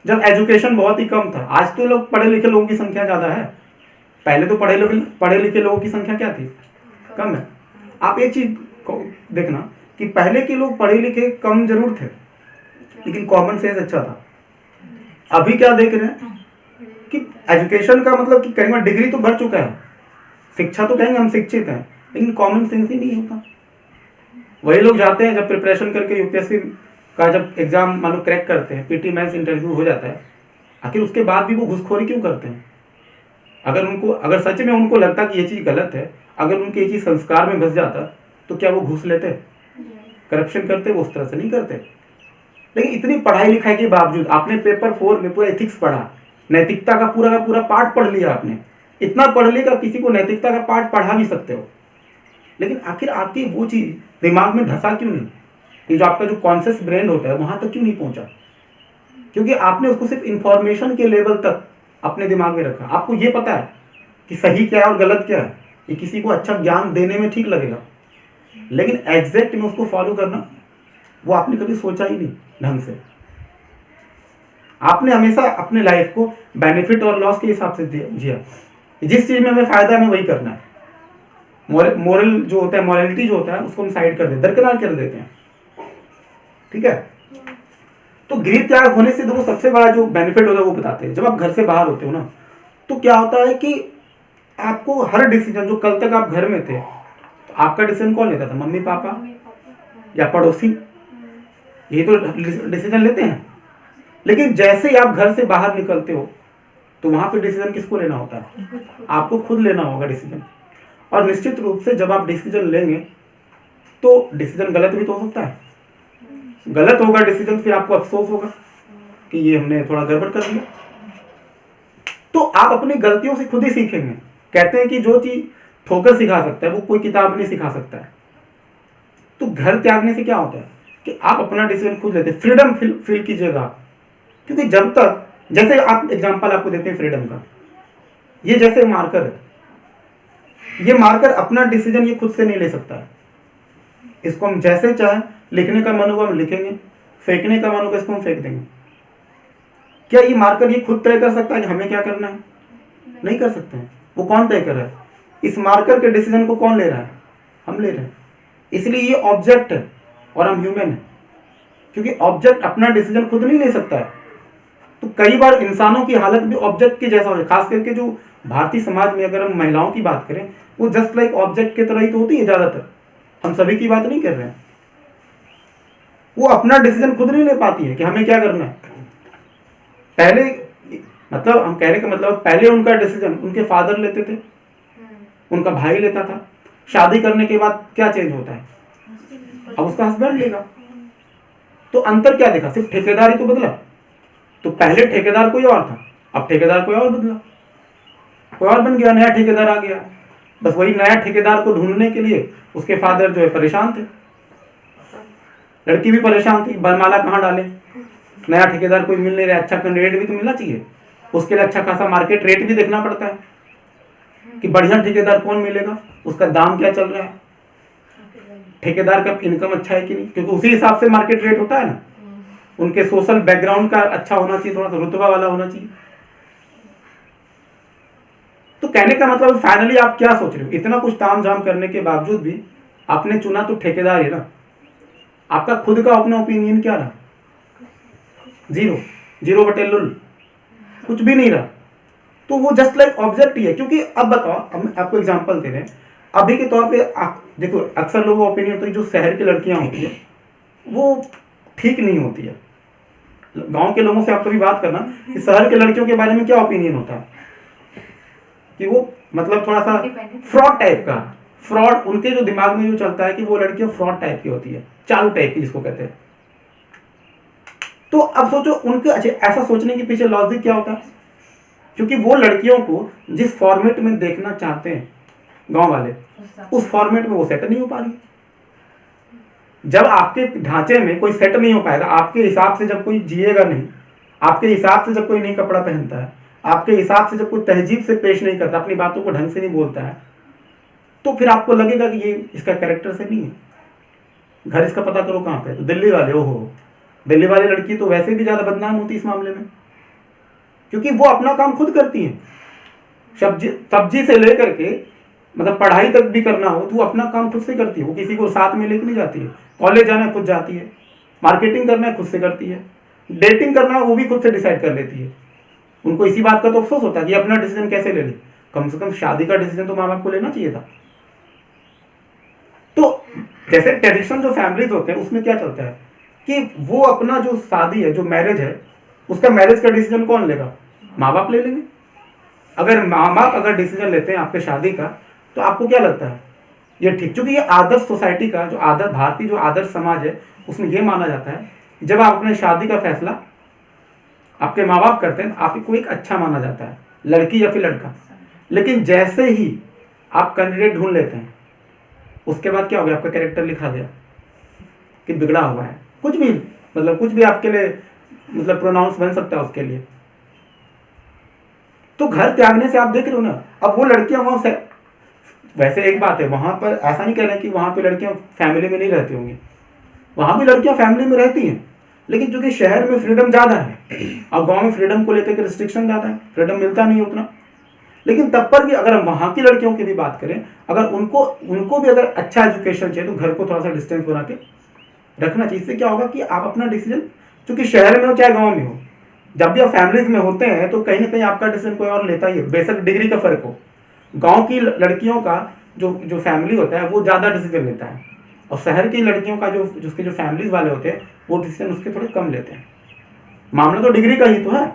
जब एजुकेशन बहुत ही कम था। आज तो लोग पढ़े लिखे लोगों की संख्या ज्यादा है, पहले तो पढ़े लिखे लोगों की संख्या क्या थी? कम है। आप एक चीज देखना कि पहले के लोग पढ़े लिखे कम जरूर थे, लेकिन कॉमन सेंस अच्छा था। अभी क्या देख रहे हैं कि एजुकेशन का मतलब कि कहीं डिग्री तो बढ़ चुका है, शिक्षा तो कहेंगे हम शिक्षित हैं, लेकिन कॉमन सेंस ही नहीं होता। वही लोग जाते हैं जब प्रिपरेशन करके यूपीएससी का जब एग्जाम मान लो क्रैक करते हैं, पीटी मेंस इंटरव्यू हो जाता है, आखिर उसके बाद भी वो घूसखोरी क्यों करते हैं? अगर सच में उनको लगता कि ये चीज गलत है, अगर उनके ये चीज संस्कार में घुस जाता तो क्या वो घूस लेते, करप्शन करते? वो उस तरह से नहीं करते। लेकिन इतनी पढ़ाई लिखाई के बावजूद आपने पेपर 4 में पूरा एथिक्स पढ़ा, नैतिकता का पूरा पाठ पढ़ लिया, आपने इतना पढ़ लिया किसी को नैतिकता का पाठ पढ़ा भी सकते हो, लेकिन आखिर आपकी वो चीज दिमाग में धसा क्यों नहीं? ये जो आपका जो कॉन्शियस ब्रेन होता है वहां तक क्यों नहीं पहुंचा? क्योंकि आपने उसको सिर्फ इंफॉर्मेशन के लेवल तक अपने दिमाग में रखा। आपको ये पता है कि सही क्या है और गलत क्या है, ये किसी को अच्छा ज्ञान देने में ठीक लगेगा, लेकिन एग्जैक्ट में उसको फॉलो करना वो आपने कभी सोचा ही नहीं ढंग से। आपने हमेशा अपने लाइफ को बेनिफिट और लॉस के हिसाब से जिया। जिस चीज में हमें फायदा है हमें वही करना है। मोरल जो होता है, मॉरलिटी जो होता है, उसको हम साइड कर देते, दरकिनार कर देते हैं। ठीक है, तो गृह त्याग होने से देखो सबसे बड़ा जो बेनिफिट होता है वो बताते हैं। जब आप घर से बाहर होते हो ना, तो क्या होता है कि आपको हर डिसीजन, जो कल तक आप घर में थे तो आपका डिसीजन कौन लेता था? मम्मी पापा या पड़ोसी, ये तो डिसीजन लेते हैं। लेकिन जैसे ही आप घर से बाहर निकलते हो तो वहां पे डिसीजन किसको लेना होता है? आपको खुद लेना होगा डिसीजन। और निश्चित रूप से जब आप डिसीजन लेंगे तो डिसीजन गलत भी तो हो सकता है। गलत होगा डिसीजन, फिर आपको अफसोस होगा कि ये हमने थोड़ा गड़बड़ कर दिया। तो आप अपनी गलतियों से खुद ही सीखेंगे। कहते हैं कि जो चीज ठोकर सिखा सकता है वो कोई किताब नहीं सिखा सकता है। तो घर त्यागने से क्या होता है कि आप अपना डिसीजन खुद लेते हैं, फ्रीडम फील कीजिएगा। क्योंकि जब तक, जैसे आप एग्जांपल आपको देते हैं फ्रीडम का, ये जैसे मार्कर है, ये मार्कर अपना डिसीजन ये खुद से नहीं ले सकता है। इसको हम जैसे चाहे, लिखने का मन होगा हम लिखेंगे, फेंकने का मन होगा इसको हम फेंक देंगे। क्या ये मार्कर ये खुद तय कर सकता है कि हमें क्या करना है? नहीं कर सकते हैं। वो कौन तय कर रहा है? इस मार्कर के डिसीजन को कौन ले रहा है? हम ले रहे हैं। इसलिए ये ऑब्जेक्ट है और हम ह्यूमन है, क्योंकि ऑब्जेक्ट अपना डिसीजन खुद नहीं ले सकता है। तो कई बार इंसानों की हालत भी ऑब्जेक्ट के जैसा हो, खास करके जो भारतीय समाज में अगर हम महिलाओं की बात करें, वो जस्ट लाइक ऑब्जेक्ट की तरह ही तो होती है ज्यादातर। हम सभी की बात नहीं कर रहे हैं। वो अपना डिसीजन खुद नहीं ले पाती है कि हमें क्या करना है। पहले मतलब हम कहने का मतलब पहले उनका डिसीजन उनके फादर लेते थे, उनका भाई लेता था। शादी करने के बाद क्या चेंज होता है? अब उसका हस्बैंड लेगा। तो अंतर क्या देखा? सिर्फ ठेकेदार ही तो बदला। तो पहले ठेकेदार कोई और था, अब ठेकेदार कोई और बदला, कोई और बन गया, नया ठेकेदार आ गया। बस वही नया ठेकेदार को ढूंढने के लिए उसके फादर जो है परेशान थे, लड़की भी परेशान थी, बरमाला कहाँ डाले। नया ठेकेदार कोई मिल नहीं रहा, अच्छा कैंडिडेट भी तो मिलना चाहिए, उसके लिए अच्छा खासा मार्केट रेट भी देखना पड़ता है कि बढ़िया ठेकेदार कौन मिलेगा, उसका दाम क्या चल रहा है, ठेकेदार का इनकम अच्छा है कि नहीं, क्योंकि उसी हिसाब से मार्केट रेट होता है ना। उनके सोशल बैकग्राउंड का अच्छा होना चाहिए, थोड़ा सा रुतबा वाला होना चाहिए। तो कहने का मतलब फाइनली आप क्या सोच रहे हो, इतना कुछ ताम झाम करने के बावजूद भी आपने चुना तो ठेकेदार है ना, आपका खुद का अपना ओपिनियन क्या रहा, जीरो, जीरो बटे लुल, कुछ भी नहीं रहा। तो वो जस्ट लाइक ऑब्जेक्ट ही है। क्योंकि अब बताओ, हम आपको एग्जांपल दे रहे हैं, अभी के तौर पे आप देखो, अक्सर लोगों का ओपिनियन तो जो शहर की लड़कियां होती है वो ठीक नहीं होती है। गांव के लोगों से आप कभी बात करना कि शहर के लड़कियों के बारे में क्या ओपिनियन होता है, कि वो मतलब थोड़ा सा फ्रॉड टाइप का, फ्रॉड उनके जो दिमाग में जो चलता है कि वो लड़कियां फ्रॉड टाइप की होती है, चालू टाइप की जिसको कहते हैं। तो अब सोचो उनके ऐसा सोचने के पीछे लॉजिक क्या होता है, क्योंकि वो लड़कियों को जिस फॉर्मेट में देखना चाहते हैं गांव वाले, उस फॉर्मेट में वो सेट नहीं हो पा रही। जब आपके ढांचे में कोई सेट नहीं हो पाएगा, आपके हिसाब से जब कोई जिएगा नहीं, आपके हिसाब से जब कोई नहीं कपड़ा पहनता है, आपके हिसाब से जब कोई तहजीब से पेश नहीं करता, अपनी बातों को ढंग से नहीं बोलता है, तो फिर आपको लगेगा कि ये इसका कैरेक्टर से नहीं है। घर इसका पता करो कहाँ पे, तो दिल्ली वाले, ओहो दिल्ली वाली लड़की तो वैसे भी ज्यादा बदनाम होती इस मामले में, क्योंकि वो अपना काम खुद करती है। सब्जी से लेकर के मतलब पढ़ाई तक भी करना हो तो वो अपना काम खुद से करती है, वो किसी को साथ में लेकर नहीं जाती है। कॉलेज जाना है खुद जाती है, मार्केटिंग करना है खुद से करती है, डेटिंग करना है वो भी खुद से डिसाइड कर लेती है। उनको इसी बात का तो अफसोस होता है कि अपना डिसीजन कैसे ले ली, कम से कम शादी का डिसीजन तो माँ बाप को लेना चाहिए था। तो जैसे ट्रेडिशनल जो फैमिलीज होते हैं उसमें क्या चलता है कि वो अपना जो शादी है, जो मैरिज है, उसका मैरिज का डिसीजन कौन लेगा, माँ बाप ले लेंगे। अगर माँ बाप अगर डिसीजन लेते हैं आपके शादी का, तो आपको क्या लगता है ये ठीक, क्योंकि ये आदर्श सोसाइटी का जो आदर्श भारतीय जो आदर्श समाज है उसमें ये माना जाता है कि जब आप अपने शादी का फैसला आपके माँ बाप करते हैं आपको एक अच्छा माना जाता है, लड़की या फिर लड़का। लेकिन जैसे ही आप कैंडिडेट ढूंढ लेते हैं उसके बाद क्या हो गया, आपका कैरेक्टर लिखा गया कि बिगड़ा हुआ है, कुछ भी मतलब कुछ भी आपके लिए मतलब प्रोनाउंस बन सकता है उसके लिए। तो घर त्यागने से आप देख रहे हो ना, अब वो लड़कियां वहां से, वैसे एक बात है वहां पर ऐसा नहीं कह रहे कि वहां पे लड़कियां फैमिली में नहीं रहती होंगी, वहां भी लड़कियां फैमिली में रहती हैं, लेकिन चूंकि शहर में फ्रीडम ज्यादा है और गांव में फ्रीडम को लेकर के रिस्ट्रिक्शन ज्यादा है, फ्रीडम मिलता नहीं उतना। लेकिन तब पर भी अगर हम वहां की लड़कियों की भी बात करें, अगर उनको भी अगर अच्छा एजुकेशन चाहिए तो घर को थोड़ा सा डिस्टेंस बना के रखना चाहिए। इससे क्या होगा कि आप अपना डिसीजन, चूंकि शहर में हो चाहे गाँव में हो, जब भी आप फैमिलीज में होते हैं तो कहीं ना कहीं आपका डिसीजन कोई और लेता ही है, बेशक डिग्री का फर्क हो। गांव की लड़कियों का जो फैमिली होता है वो ज़्यादा डिसीजन लेता है, और शहर की लड़कियों का जिसके जो फैमिलीज वाले होते हैं वो डिसीजन उसके थोड़े कम लेते हैं। मामला तो डिग्री का ही तो है।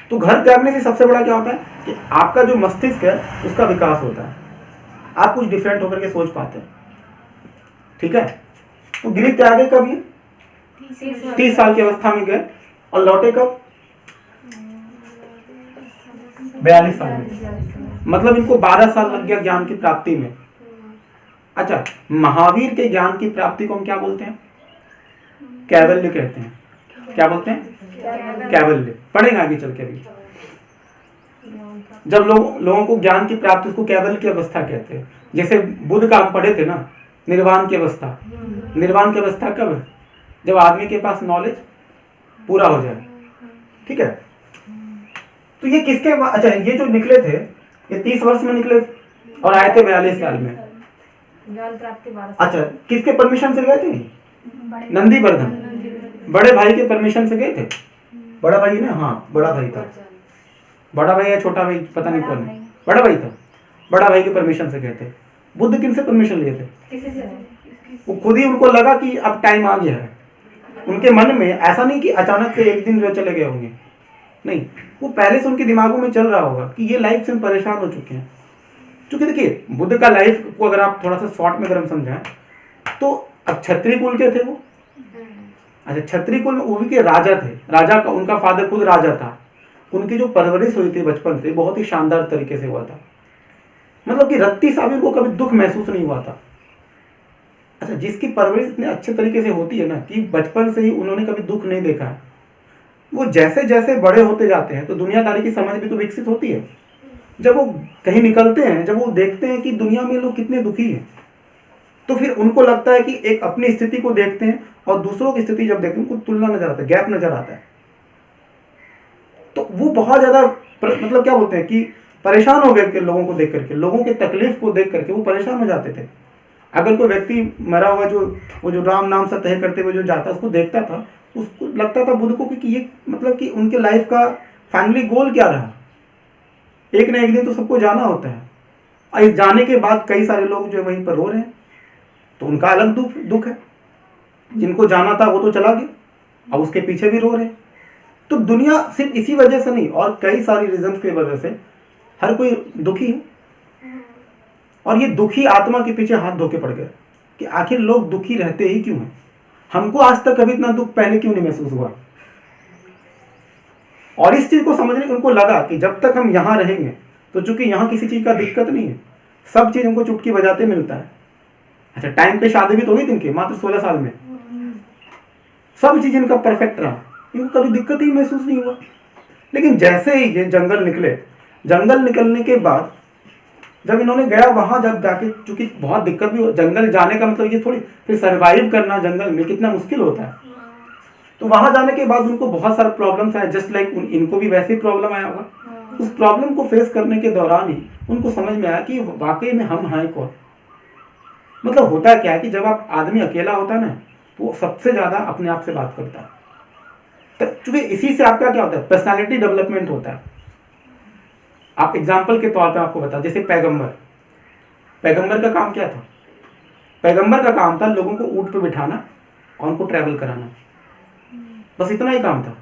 तो घर त्यागने से सबसे बड़ा क्या होता है कि आपका जो मस्तिष्क है उसका विकास होता है, आप कुछ डिफरेंट होकर के सोच पाते हैं। ठीक है, तो गृह त्यागे कब, ये 30 साल की अवस्था में गए और लौटे कब, 42 साल में। मतलब इनको 12 साल लग गया ज्ञान की प्राप्ति में। अच्छा, महावीर के ज्ञान की प्राप्ति को हम क्या बोलते हैं, कैवल्य कहते हैं। क्या बोलते हैं, कैवल्य। पढ़ेंगे आगे चल के भी, जब लोगों को ज्ञान की प्राप्ति, उसको कैवल्य की अवस्था कहते हैं। जैसे बुद्ध का हम पढ़े थे ना, निर्वाण की अवस्था। निर्वाण की अवस्था कब है, जब आदमी के पास नॉलेज पूरा हो जाए। ठीक है, तो ये किसके, अच्छा ये जो निकले थे ये 30 वर्ष में निकले और आए थे 42 साल में। अच्छा, किसके परमिशन से गए थे, नंदी वर्धन, बड़े भाई के परमिशन से गए थे। बड़ा भाई ने, हाँ बड़ा भाई था, बड़ा भाई या छोटा भाई पता नहीं कौन, बड़ा भाई था, बड़ा भाई के परमिशन से गए थे। बुद्ध किन से परमिशन लिए थे, वो खुद ही उनको लगा कि अब टाइम आ गया है। उनके मन में ऐसा नहीं कि अचानक से एक दिन जो चले गए होंगे, नहीं, वो पहले से उनके दिमागों में चल रहा होगा कि ये लाइफ से हम परेशान हो चुके हैं। क्योंकि देखिए बुद्ध का लाइफ को अगर आप थोड़ा सा शॉर्ट में अगर हम समझाएं तो अब क्षत्रिय कुल के थे वो। अच्छा, क्षत्रिय कुल में वो भी के राजा थे, राजा का उनका फादर खुद राजा था। उनकी जो परवरिश हुई थी बचपन से बहुत ही शानदार तरीके से हुआ था, मतलब कि रत्ती सा भी उनको कभी दुख महसूस नहीं हुआ था। अच्छा, जिसकी परवरिश इतने अच्छे तरीके से होती है ना कि बचपन से ही उन्होंने कभी दुख नहीं देखा है, वो जैसे जैसे बड़े होते जाते हैं तो दुनियादारी की समझ भी तो विकसित होती है। जब वो कहीं निकलते हैं, जब वो देखते हैं कि दुनिया में लोग कितने दुखी हैं, तो फिर उनको लगता है कि एक अपनी स्थिति को देखते हैं और दूसरों की स्थिति जब देखते हैं उनको तुलना नजर आता है, गैप नजर आता है। तो वो बहुत ज्यादा मतलब क्या बोलते हैं कि परेशान हो गए के लोगों को देख करके, लोगों के तकलीफ को देख करके वो परेशान हो जाते थे। अगर कोई व्यक्ति मरा हुआ वो जो राम नाम से तय करते हुए जो जाता उसको देखता था, उसको लगता था बुद्ध को कि ये मतलब कि उनके लाइफ का फाइनली गोल क्या रहा। एक ना एक दिन तो सबको जाना होता है, और इस जाने के बाद कई सारे लोग जो वहीं पर रो रहे हैं, तो उनका अलग दुख है। जिनको जाना था वो तो चला गया, अब उसके पीछे भी रो रहे हैं। तो दुनिया सिर्फ इसी वजह से नहीं, और कई सारी रीजन की वजह से हर कोई दुखी है। और ये दुखी आत्मा के पीछे हाथ धो के पड़ गए कि आखिर लोग दुखी रहते ही क्यों हैं। हमको आज तक कभी इतना दुख पहले क्यों नहीं महसूस हुआ। और इस चीज को समझने उनको लगा कि जब तक हम यहाँ रहेंगे तो चूंकि यहाँ किसी चीज का दिक्कत नहीं है, सब चीज हमको चुटकी बजाते मिलता है। अच्छा, टाइम पे शादी भी तो हुई थी इनकी मात्र 16 साल में, सब चीज इनका परफेक्ट रहा, इनको कभी दिक्कत ही महसूस नहीं हुआ। लेकिन जैसे ही ये जंगल निकले, जंगल निकलने के बाद जब इन्होंने गया वहां, जब जाके चूंकि बहुत दिक्कत भी, जंगल जाने का मतलब ये थोड़ी फिर सर्वाइव करना जंगल में कितना मुश्किल होता है। तो वहां जाने के बाद उनको बहुत सारे प्रॉब्लम्स आए, जस्ट लाइक इनको भी वैसे ही प्रॉब्लम आया होगा। उस प्रॉब्लम को फेस करने के दौरान ही उनको समझ में आया कि वाकई में हम हैं कौन। मतलब होता क्या है कि जब आप आदमी अकेला होता है ना, तो वो सबसे ज्यादा अपने आप से बात करता है। तो चूंकि इसी से आपका क्या होता है, पर्सनालिटी डेवलपमेंट होता है। आप एग्जाम्पल के तौर पे आपको बता, जैसे पैगंबर का काम क्या था? पैगंबर का काम था लोगों को ऊंट पे बिठाना और उनको ट्रैवल कराना, बस इतना ही काम था।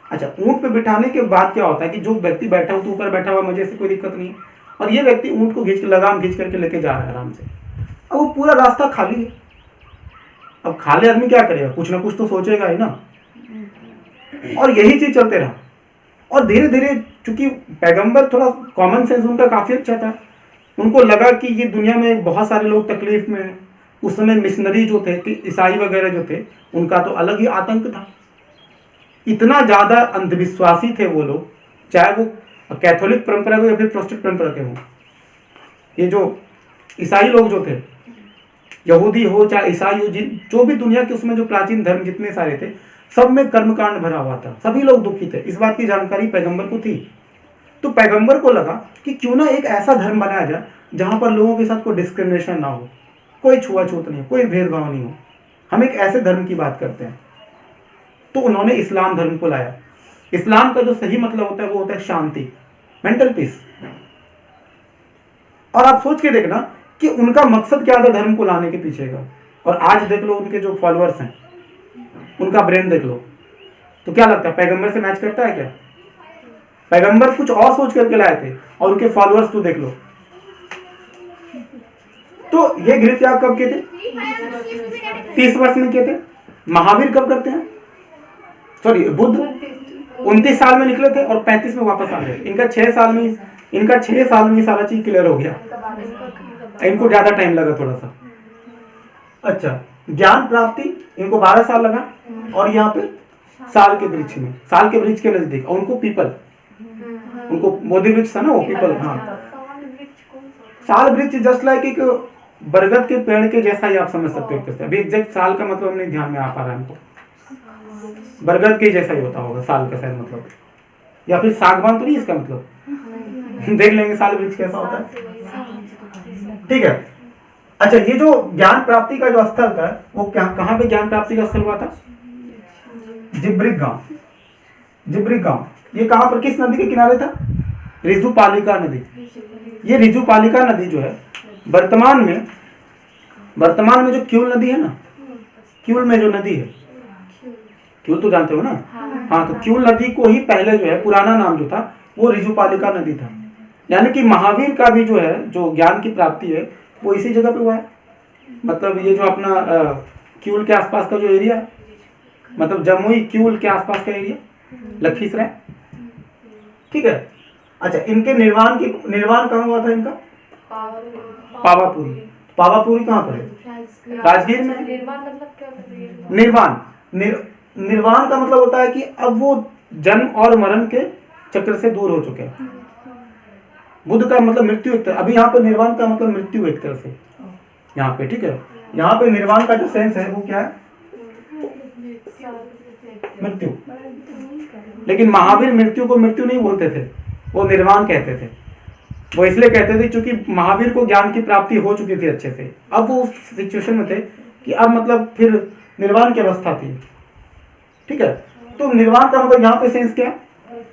अच्छा, ऊंट पे बिठाने के बाद क्या होता है कि जो व्यक्ति बैठा हो तो ऊपर बैठा हुआ, मुझे से कोई दिक्कत नहीं है, और ये व्यक्ति ऊंट को लगाम खींच करके लेके जा रहा है आराम से। अब वो पूरा रास्ता खाली है। अब खाली आदमी क्या करेगा, कुछ ना कुछ तो सोचेगा ही ना। और यही चीज चलते रहा, और धीरे धीरे चूंकि पैगंबर थोड़ा कॉमन सेंस उनका काफी अच्छा था, उनको लगा कि ये दुनिया में बहुत सारे लोग तकलीफ में हैं। उस समय मिशनरी जो थे कि ईसाई वगैरह जो थे, उनका तो अलग ही आतंक था। इतना ज्यादा अंधविश्वासी थे वो लोग, चाहे वो कैथोलिक परंपरा हो या फिर प्रोटेस्टेंट परंपरा के हो। ये जो ईसाई लोग जो थे, यहूदी हो चाहे ईसाई हो, जो भी दुनिया के उसमें जो प्राचीन धर्म जितने सारे थे, सब में कर्मकांड भरा हुआ था, सभी लोग दुखी थे। इस बात की जानकारी पैगंबर को थी। तो पैगंबर को लगा कि क्यों ना एक ऐसा धर्म बनाया जाए जहां पर लोगों के साथ कोई डिस्क्रिमिनेशन ना हो, कोई छुआछूत नहीं, कोई भेदभाव नहीं हो। हम एक ऐसे धर्म की बात करते हैं। तो उन्होंने इस्लाम धर्म को लाया। इस्लाम का जो सही मतलब होता है वो होता है शांति, मेंटल पीस। और आप सोच के देखना कि उनका मकसद क्या था धर्म को लाने के पीछे का। और आज देख लो उनके जो फॉलोअर्स हैं, उनका ब्रेन देख लो, तो क्या लगता है पैगंबर से मैच करता है क्या? पैगंबर कुछ और सोच करके लाए थे, और उनके फॉलोअर्स तो देख लो। तो ये गृह त्याग कब किए थे? 30 वर्ष में किए थे। महावीर कब करते हैं? सॉरी, बुद्ध 29 साल में निकले थे और 35 में वापस आ गए। इनका 6 साल में सारा चीज क्लियर हो गया। इनको ज्यादा टाइम लगा थोड़ा सा। अच्छा, ज्ञान प्राप्ति इनको 12 साल लगा, और यहाँ पे साल के वृक्ष के नजदीक, और उनको पीपल, उनको बोधि वृक्ष था ना, वो पीपल। हाँ, साल वृक्ष जस्ट लाइक एक बरगद के पेड़ के जैसा ही आप समझ सकते हो। अभी एग्जैक्ट साल का मतलब नहीं ध्यान में आ पा रहा है हमको। बरगद के जैसा ही होता होगा साल का शायद मतलब, या फिर सागवान तो नहीं इसका मतलब। देख लेंगे साल वृक्ष कैसा होता है। ठीक है। अच्छा, ये जो ज्ञान प्राप्ति का जो स्थल था वो कहाँ पे ज्ञान प्राप्ति का स्थल हुआ था? जिब्रिक गांव। ये कहाँ पर, किस नदी के किनारे था? रिजुपालिका नदी। ये रिजुपालिका नदी जो है वर्तमान में जो क्यूल नदी है ना, क्यूल में जो नदी है, क्यूल तो जानते हो ना? हाँ, तो क्यूल नदी को ही पहले जो है पुराना नाम जो था वो रिजुपालिका नदी था। यानी कि महावीर का भी जो है जो ज्ञान की प्राप्ति है वो इसी जगह पे हुआ है। मतलब ये जो अपना क्यूल के आसपास का जो एरिया है, मतलब जमुई क्यूल के आसपास का एरिया, लखीसराय। ठीक है। अच्छा, इनके निर्वाण कहाँ हुआ था इनका? पावापुरी। पावापुरी कहाँ पर है? राजगीर में। निर्वाण मतलब क्या होता है? निर्वाण निर्वाण का मतलब होता है कि अब वो जन्म और मरण के चक्र से दूर हो चुके हैं। बुद्ध का मतलब मृत्यु एक तरह, अभी यहाँ पर निर्वाण का मतलब मृत्यु एक तरह से यहाँ पे, ठीक है। यहाँ पे निर्वाण का जो सेंस है वो क्या है? मृत्यु। लेकिन महावीर मृत्यु को मृत्यु नहीं बोलते थे, वो निर्वाण कहते थे। वो इसलिए कहते थे क्योंकि महावीर को ज्ञान की प्राप्ति हो चुकी थी अच्छे से, अब वो उस सिचुएशन में थे कि अब मतलब फिर निर्वाण की अवस्था थी, ठीक है। तो निर्वाण का मतलब यहाँ पे सेंस क्या?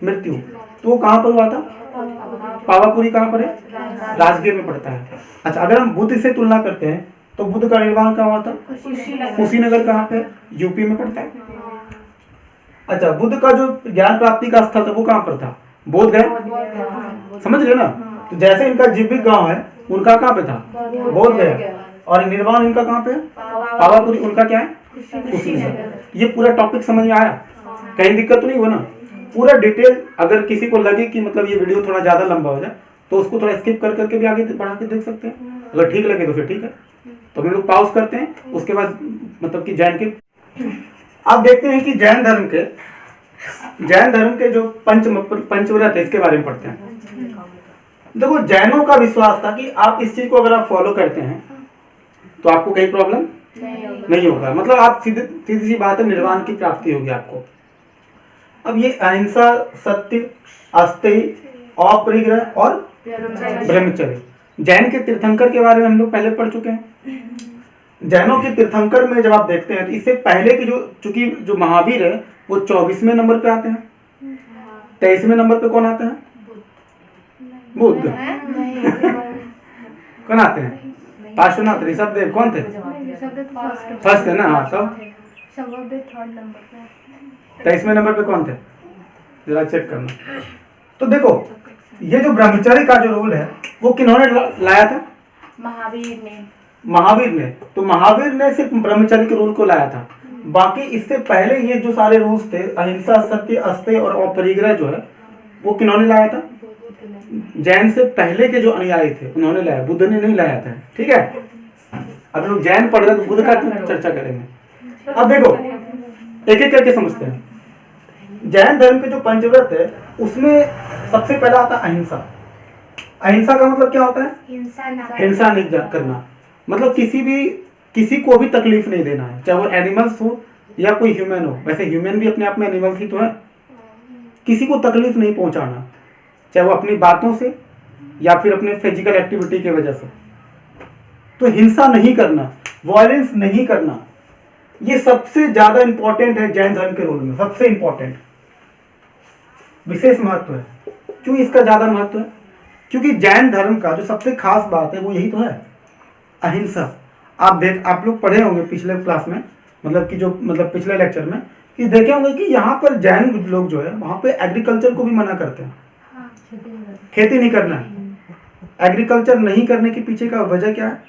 मृत्यु। तो वो कहाँ पर हुआ था? पावापुरी कहाँ पर है? राजगीर में पड़ता है। अच्छा, अगर हम बुद्ध से तुलना करते हैं तो बुद्ध का निर्वाण कहाँ हुआ था? कुशीनगर कहाँ पे? यूपी में पड़ता है। अच्छा, बुद्ध का जो ज्ञान प्राप्ति का स्थल था वो कहाँ पर था? बोध गया। समझ रहे ना? तो जैसे इनका जीवित गांव है, उनका कहाँ पे था? बोध गया। और निर्वाण इनका कहाँ पे है? पावापुरी। उनका क्या है? कुशीनगर। ये पूरा टॉपिक समझ में आया? कहीं दिक्कत तो नहीं हुआ ना? पूरा डिटेल, अगर किसी को लगे कि मतलब ये वीडियो थोड़ा ज्यादा लंबा हो जाए तो उसको थोड़ा स्किप कर करके भी आगे बढ़ा के देख सकते हैं। अगर ठीक लगे तो फिर ठीक है, तो हम लोग पॉज करते हैं। उसके बाद मतलब कि जैन के आप देखते हैं कि जैन धर्म के जो पंचव्रत है, इसके बारे में पढ़ते हैं। देखो, जैनों का विश्वास था कि आप इस चीज को अगर आप फॉलो करते हैं तो आपको कहीं प्रॉब्लम नहीं होगा। मतलब आप सीधी सी बात है, निर्वाण की प्राप्ति होगी आपको। अब ये अहिंसा, सत्य, अस्तेय, अपरिग्रह और ब्रह्मचर्य, जैन के तीर्थंकर के बारे में हम लोग पहले पढ़ चुके हैं। जैनों के तीर्थंकर में जब आप देखते हैं तो इससे पहले के चूंकि जो महावीर है वो 24वें नंबर पे आते हैं। 23वें नंबर पे कौन आते हैं? बुद्ध। कौन आते हैं? पार्श्वनाथ, ऋषभदेव कौन थे? फर्स्ट है ना? हाँ, तब 23वें नंबर पे कौन थे? जरा चेक करना। तो देखो, ये जो ब्रह्मचर्य का जो रूल है वो किन्होंने लाया था? महावीर ने। तो महावीर ने सिर्फ ब्रह्मचर्य के रूल को लाया था। बाकी इससे पहले ये जो सारे रूल्स थे, अहिंसा, सत्य, अस्तेय और अपरिग्रह जो है, वो किन्होंने लाया था? जैन से पहले के जो अनुयायी थे उन्होंने लाया, बुद्ध ने नहीं लाया था, ठीक है। अब लोग जैन पढ़ रहे तो बुद्ध का चर्चा करेंगे। अब देखो, एक एक करके समझते हैं। जैन धर्म के जो पंचव्रत है उसमें सबसे पहला आता है अहिंसा। अहिंसा का मतलब क्या होता है? हिंसा नहीं करना। मतलब किसी को भी तकलीफ नहीं देना है, चाहे वो एनिमल्स हो या कोई ह्यूमन हो। वैसे ह्यूमन भी अपने आप में एनिमल्स ही तो है। किसी को तकलीफ नहीं पहुंचाना, चाहे वो अपनी बातों से या फिर अपने फिजिकल एक्टिविटी की वजह से। तो हिंसा नहीं करना, वायलेंस नहीं करना, ये सबसे ज्यादा इंपॉर्टेंट है जैन धर्म के रूल में। सबसे इंपॉर्टेंट, विशेष महत्व है। क्यों इसका ज्यादा महत्व है? क्योंकि जैन धर्म का जो सबसे खास बात है वो यही तो है, अहिंसा। आप लोग पढ़े होंगे पिछले क्लास में, मतलब पिछले लेक्चर में, कि देखे होंगे कि यहाँ पर जैन लोग जो है वहाँ पे एग्रीकल्चर को भी मना करते हैं। खेती नहीं करना है। एग्रीकल्चर नहीं करने के पीछे का वजह क्या है?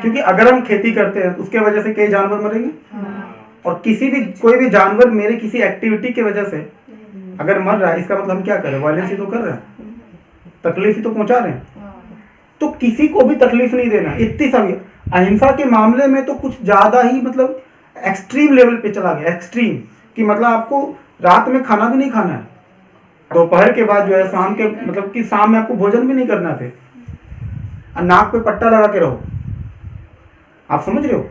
क्योंकि अगर हम खेती करते हैं तो उसके वजह से कई जानवर मरेंगे, और कोई भी जानवर मेरे किसी एक्टिविटी की वजह से अगर मर रहा है, इसका मतलब हम क्या कर रहे हैं? वायलेंस ही तो कर रहे हैं, तकलीफ ही तो पहुंचा रहे हैं। तो किसी को भी तकलीफ नहीं देना, इतनी सभी। अहिंसा के मामले में तो कुछ ज्यादा ही मतलब एक्सट्रीम लेवल पे चला गया। एक्सट्रीम कि मतलब आपको रात में खाना भी नहीं खाना है, दोपहर के बाद जो है शाम के मतलब कि शाम में आपको भोजन भी नहीं करना है, नाक पे पट्टा लगा के रहो। आप समझ रहे हो?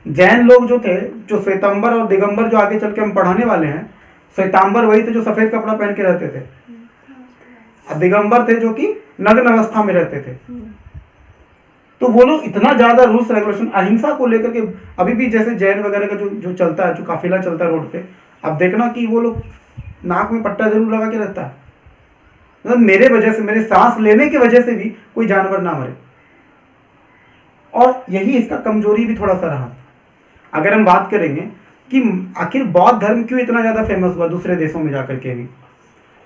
जैन लोग जो थे, जो श्वेतांबर और दिगंबर, जो आगे चल के हम पढ़ाने वाले हैं, श्वेतांबर वही थे जो सफेद कपड़ा पहन के रहते थे, और दिगंबर थे जो कि नग्न अवस्था में रहते थे। तो वो लोग इतना ज्यादा रूल्स रेगुलेशन अहिंसा को लेकर के, अभी भी जैसे जैन वगैरह का जो चलता है, जो काफिला चलता है रोड पे, अब देखना कि वो लोग नाक में पट्टा जरूर लगा के रहता है। मतलब मेरे वजह से, मेरे सांस लेने की वजह से भी कोई जानवर ना मरे। और यही इसका कमजोरी भी थोड़ा सा रहा। अगर हम बात करेंगे कि आखिर बौद्ध धर्म क्यों इतना ज्यादा फेमस हुआ दूसरे देशों में जाकर के, भी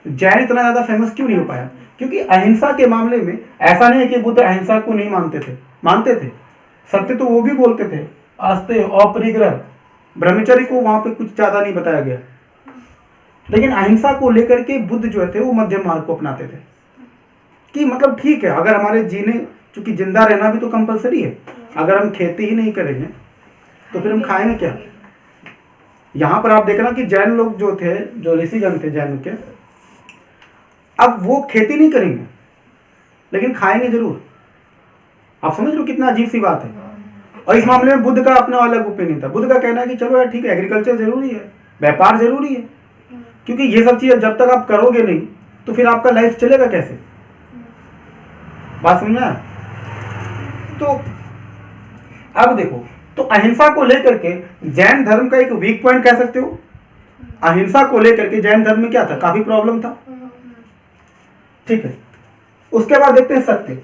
जैन इतना ज्यादा फेमस क्यों नहीं हो पाया? क्योंकि अहिंसा के मामले में ऐसा नहीं है कि बुद्ध अहिंसा को नहीं मानते थे। सत्य तो वो भी बोलते थे, अस्तेय, अपरिग्रह, ब्रह्मचर्य को वहां पे कुछ ज्यादा नहीं बताया गया। लेकिन अहिंसा को लेकर के बुद्ध जो थे वो मध्यम मार्ग को अपनाते थे कि मतलब ठीक है, अगर हमारे जीने क्योंकि जिंदा रहना भी तो कंपलसरी है। अगर हम खेती ही नहीं करेंगे तो फिर हम खाएंगे क्या। यहाँ पर आप देखना कि जैन लोग जो थे, जो ऋषिगण थे जैन के, अब वो खेती नहीं करेंगे लेकिन खाएंगे जरूर। आप समझ रहे हो कितना अजीब सी बात है। और इस मामले में बुद्ध का अपना अलग ओपिनियन था। बुद्ध का कहना है कि चलो यार ठीक है, एग्रीकल्चर जरूरी है, व्यापार जरूरी है, क्योंकि ये सब चीजें जब तक आप करोगे नहीं तो फिर आपका लाइफ चलेगा कैसे। बात समझ में आया? तो अब देखो, तो अहिंसा को लेकर के जैन धर्म का एक वीक पॉइंट कह सकते हो। अहिंसा को लेकर के जैन धर्म में क्या था, काफी प्रॉब्लम था। ठीक है, उसके बाद देखते हैं सत्य।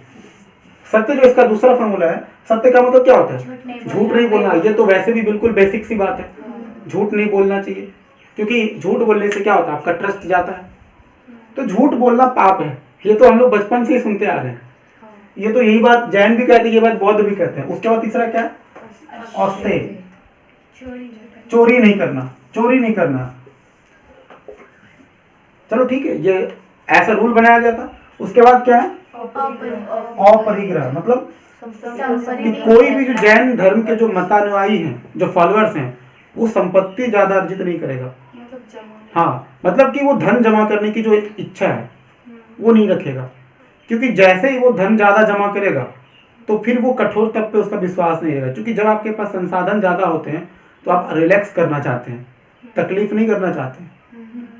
सत्य जो इसका दूसरा फॉर्मूला है, सत्य का मतलब क्या होता है, झूठ नहीं बोलना। ये तो वैसे भी बिल्कुल बेसिक सी बात है, झूठ नहीं बोलना चाहिए, क्योंकि झूठ बोलने से क्या होता है, आपका ट्रस्ट जाता है। तो झूठ बोलना पाप है, ये तो हम लोग बचपन से ही सुनते आ रहे हैं। ये तो यही बात जैन भी कहते हैं, ये बात बौद्ध भी कहते हैं। उसके बाद तीसरा क्या है, औस्ते, चोरी नहीं करना, चोरी नहीं करना। चलो ठीक है, ये ऐसा रूल बनाया गया था। उसके बाद क्या है, अपरिग्रह, मतलब कि कोई भी जो जैन धर्म के जो मतानुयायी हैं, जो फॉलोअर्स हैं, वो संपत्ति ज्यादा अर्जित नहीं करेगा। हाँ, मतलब कि वो धन जमा करने की जो इच्छा है वो नहीं रखेगा, क्योंकि जैसे ही वो धन ज्यादा जमा करेगा तो फिर वो कठोर तप पे उसका विश्वास नहीं रहेगा। क्योंकि जब आपके पास संसाधन ज्यादा होते हैं तो आप रिलैक्स करना चाहते हैं, तकलीफ नहीं करना चाहते हैं।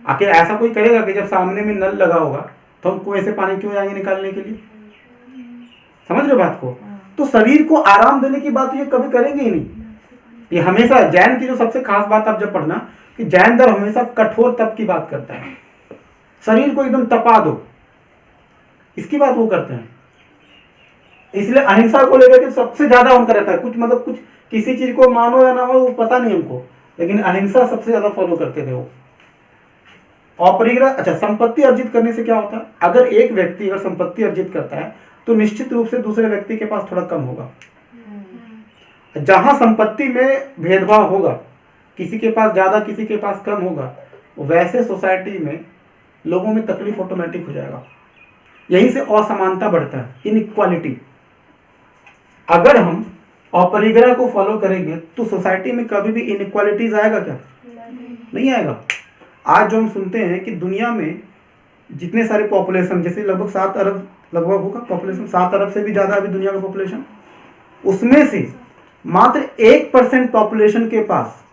आखिर ऐसा कोई करेगा कि जब सामने में नल लगा होगा तो हम कुएं से पानी क्यों जाएंगे निकालने के लिए। समझ रहे हो बात को। तो शरीर को आराम देने की बात ये कभी करेंगे ही नहीं। ये हमेशा जैन की जो सबसे खास बात आप जब पढ़ना कि जैन धर्म हमेशा कठोर तप की बात करता है, शरीर को एकदम तपा दो, इसकी बात वो करते हैं। इसलिए अहिंसा को लेकर के सबसे ज्यादा उनका रहता है। कुछ मतलब कुछ किसी चीज को मानो या ना मानो वो पता नहीं हमको, लेकिन अहिंसा सबसे ज्यादा फॉलो करते थे वो। अपरिग्रह, अच्छा, संपत्ति अर्जित करने से क्या होता है, अगर एक व्यक्ति अगर संपत्ति अर्जित करता है तो निश्चित रूप से दूसरे व्यक्ति के पास थोड़ा कम होगा। जहां संपत्ति में भेदभाव होगा, किसी के पास ज्यादा किसी के पास कम होगा, वैसे सोसाइटी में लोगों में तकलीफ ऑटोमेटिक हो जाएगा। यहीं से असमानता बढ़ता है, इनइक्वालिटी। अगर हम अपरिग्रह को फॉलो करेंगे तो सोसाइटी में कभी भी इनइक्वालिटीज आएगा क्या, नहीं आएगा। आज जो हम सुनते हैं कि दुनिया में जितने सारे पॉपुलेशन, जैसे लगभग 7 अरब लगभग होगा पॉपुलेशन, 7 अरब से भी ज्यादा अभी दुनिया का पॉपुलेशन, उसमें से मात्र 1% पॉपुलेशन के पास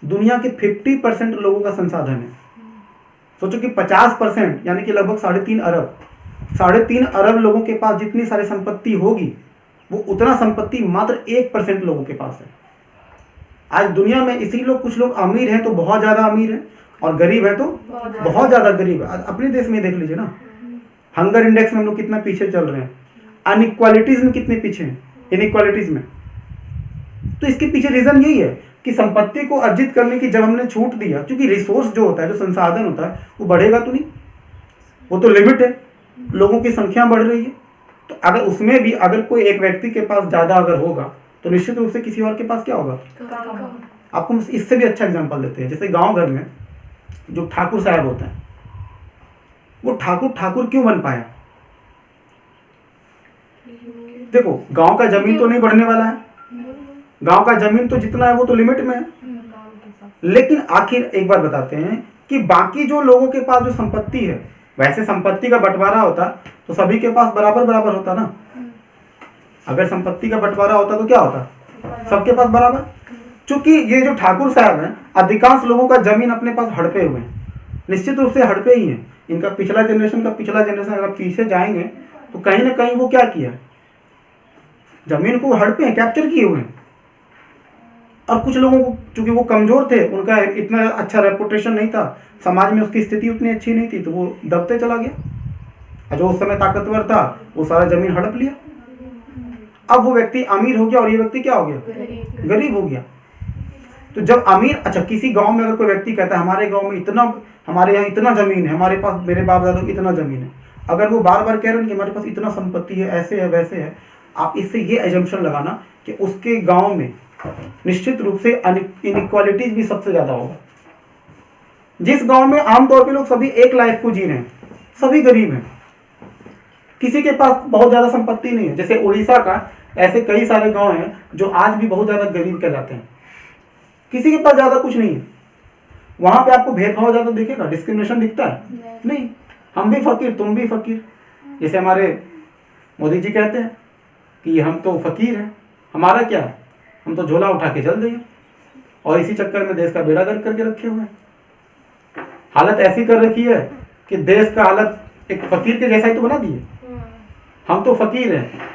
दुनिया के 50% लोगों का संसाधन है। सोचो कि 50% यानी कि लगभग 3.5 अरब लोगों के पास जितनी सारी संपत्ति होगी, वो उतना संपत्ति मात्र 1% लोगों के पास है। आज दुनिया में इसी लोग, कुछ लोग अमीर हैं तो बहुत ज्यादा अमीर हैं, और गरीब है तो बहुत ज्यादा गरीब है। अपने देश में देख लीजिए ना, हंगर इंडेक्स में हम लोग कितना पीछे चल रहे हैं, अनइक्वालिटीज में कितने पीछे हैं, इनइक्वालिटीज में। तो इसके पीछे रीजन यही है कि संपत्ति को अर्जित करने की जब हमने छूट दिया, क्योंकि रिसोर्स जो होता है, जो संसाधन होता है, वो बढ़ेगा तो नहीं, वो तो लिमिट है, लोगों की संख्या बढ़ रही है। तो अगर उसमें भी अगर कोई एक व्यक्ति के पास ज्यादा अगर होगा तो निश्चित रूप से किसी और के पास क्या होगा। आपको इससे भी अच्छा एग्जांपल देते हैं। जैसे गांव घर में जो ठाकुर साहब होते हैं, वो ठाकुर क्यों बन पाया। देखो, गांव का जमीन तो नहीं बढ़ने वाला है, गांव का जमीन तो जितना है वो तो लिमिट में है, लेकिन आखिर एक बात बताते हैं कि बाकी जो लोगों के पास जो संपत्ति है, वैसे संपत्ति का बंटवारा होता तो सभी के पास बराबर बराबर होता ना। अगर संपत्ति का बंटवारा होता तो क्या होता, सबके पास बराबर। चूंकि ये जो ठाकुर साहब हैं, अधिकांश लोगों का जमीन अपने पास हड़पे हुए हैं, निश्चित रूप से हड़पे ही हैं। इनका पिछला जनरेशन अगर पीछे जाएंगे तो कहीं ना कहीं वो क्या किया, जमीन को हड़पे हैं, कैप्चर किए हुए हैं। और कुछ लोगों को चूंकि वो कमजोर थे, उनका इतना अच्छा रेपुटेशन नहीं था, समाज में उसकी स्थिति उतनी अच्छी नहीं थी, तो वो दबते चला गया। जो उस समय ताकतवर था वो सारा जमीन हड़प लिया। अब वो व्यक्ति अमीर हो गया और ये व्यक्ति क्या हो गया, गरीब हो गया। तो जब अमीर, अच्छा, किसी गांव में अगर कोई व्यक्ति कहता है हमारे गांव में इतना, हमारे यहाँ इतना जमीन है, हमारे पास, मेरे बाप दादा को इतना जमीन है, अगर वो बार बार कह रहे हैं कि हमारे पास इतना संपत्ति है, ऐसे है वैसे है, आप इससे ये एजम्पशन लगाना कि उसके गांव में निश्चित रूप से इनइक्वालिटीज भी सबसे ज्यादा होगा। जिस गांव में आमतौर पे लोग सभी एक लाइफ को जी रहे हैं, सभी गरीब हैं, किसी के पास बहुत ज्यादा संपत्ति नहीं है, जैसे उड़ीसा का ऐसे कई सारे गांव हैं जो आज भी बहुत ज्यादा गरीब कहलाते हैं, किसी के पास ज्यादा कुछ नहीं है, वहां पे आपको भेदभाव ज्यादा दिखेगा, डिस्क्रिमिनेशन दिखता है नहीं, हम भी फकीर तुम भी फकीर। जैसे हमारे मोदी जी कहते हैं कि हम तो फकीर हैं, हमारा क्या है, हम तो झोला उठा के चल देंगे, और इसी चक्कर में देश का बेड़ा गर्क करके रखे हुए हैं। हालत ऐसी कर रखी है कि देश का हालत एक फकीर के जैसा ही तो बना दिए, हम तो फकीर हैं।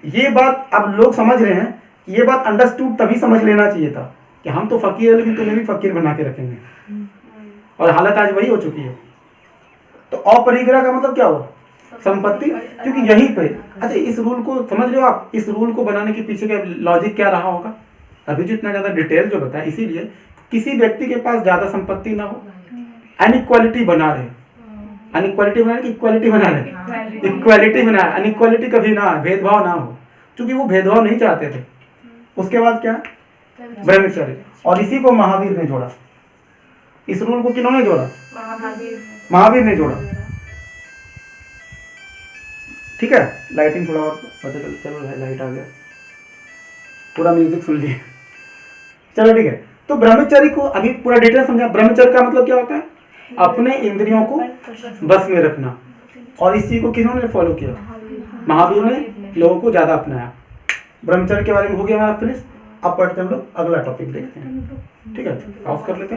ये बात अब लोग समझ रहे हैं, ये बात अंडरस्टूड तभी समझ लेना चाहिए था कि हम तो फकीर है लेकिन तुम्हें भी फकीर बना के रखेंगे, और हालत आज वही हो चुकी है। तो अपरिग्रह का मतलब क्या हुआ, संपत्ति, क्योंकि यहीं पे, अच्छा इस रूल को समझ रहे हो आप, इस रूल को बनाने के पीछे का लॉजिक क्या रहा होगा, अभी जो इतना ज्यादा डिटेल जो बताया, इसीलिए किसी व्यक्ति के पास ज्यादा संपत्ति ना हो, अनइक्वालिटी बना रहे, अनइक्वालिटी बना रहे, इक्वालिटी बना रहे, इक्वालिटी बना, अनइक्वालिटी कभी ना, भेदभाव ना हो, क्योंकि वो भेदभाव नहीं चाहते थे। उसके बाद क्या, ब्रह्मचर्य, और इसी को महावीर ने जोड़ा, इस रूल को किन्होंने जोड़ा, महावीर ने जोड़ा। ठीक है, लाइटिंग थोड़ा और पता चलो, लाइट आ गया, पूरा म्यूजिक सुन लिए, चलो ठीक है। तो ब्रह्मचर्य को अभी पूरा डिटेल समझा। ब्रह्मचर्य का मतलब क्या होता है, अपने इंद्रियों को बस में रखना, और इस चीज को किन्होंने फॉलो किया, महावीर ने लोगों को ज्यादा अपनाया। ब्रह्मचर्य के बारे में हो गया हमारा फिनिश। अब पढ़ते हैं हम लोग, अगला टॉपिक देखते हैं, ठीक है, पॉज कर लेते हैं।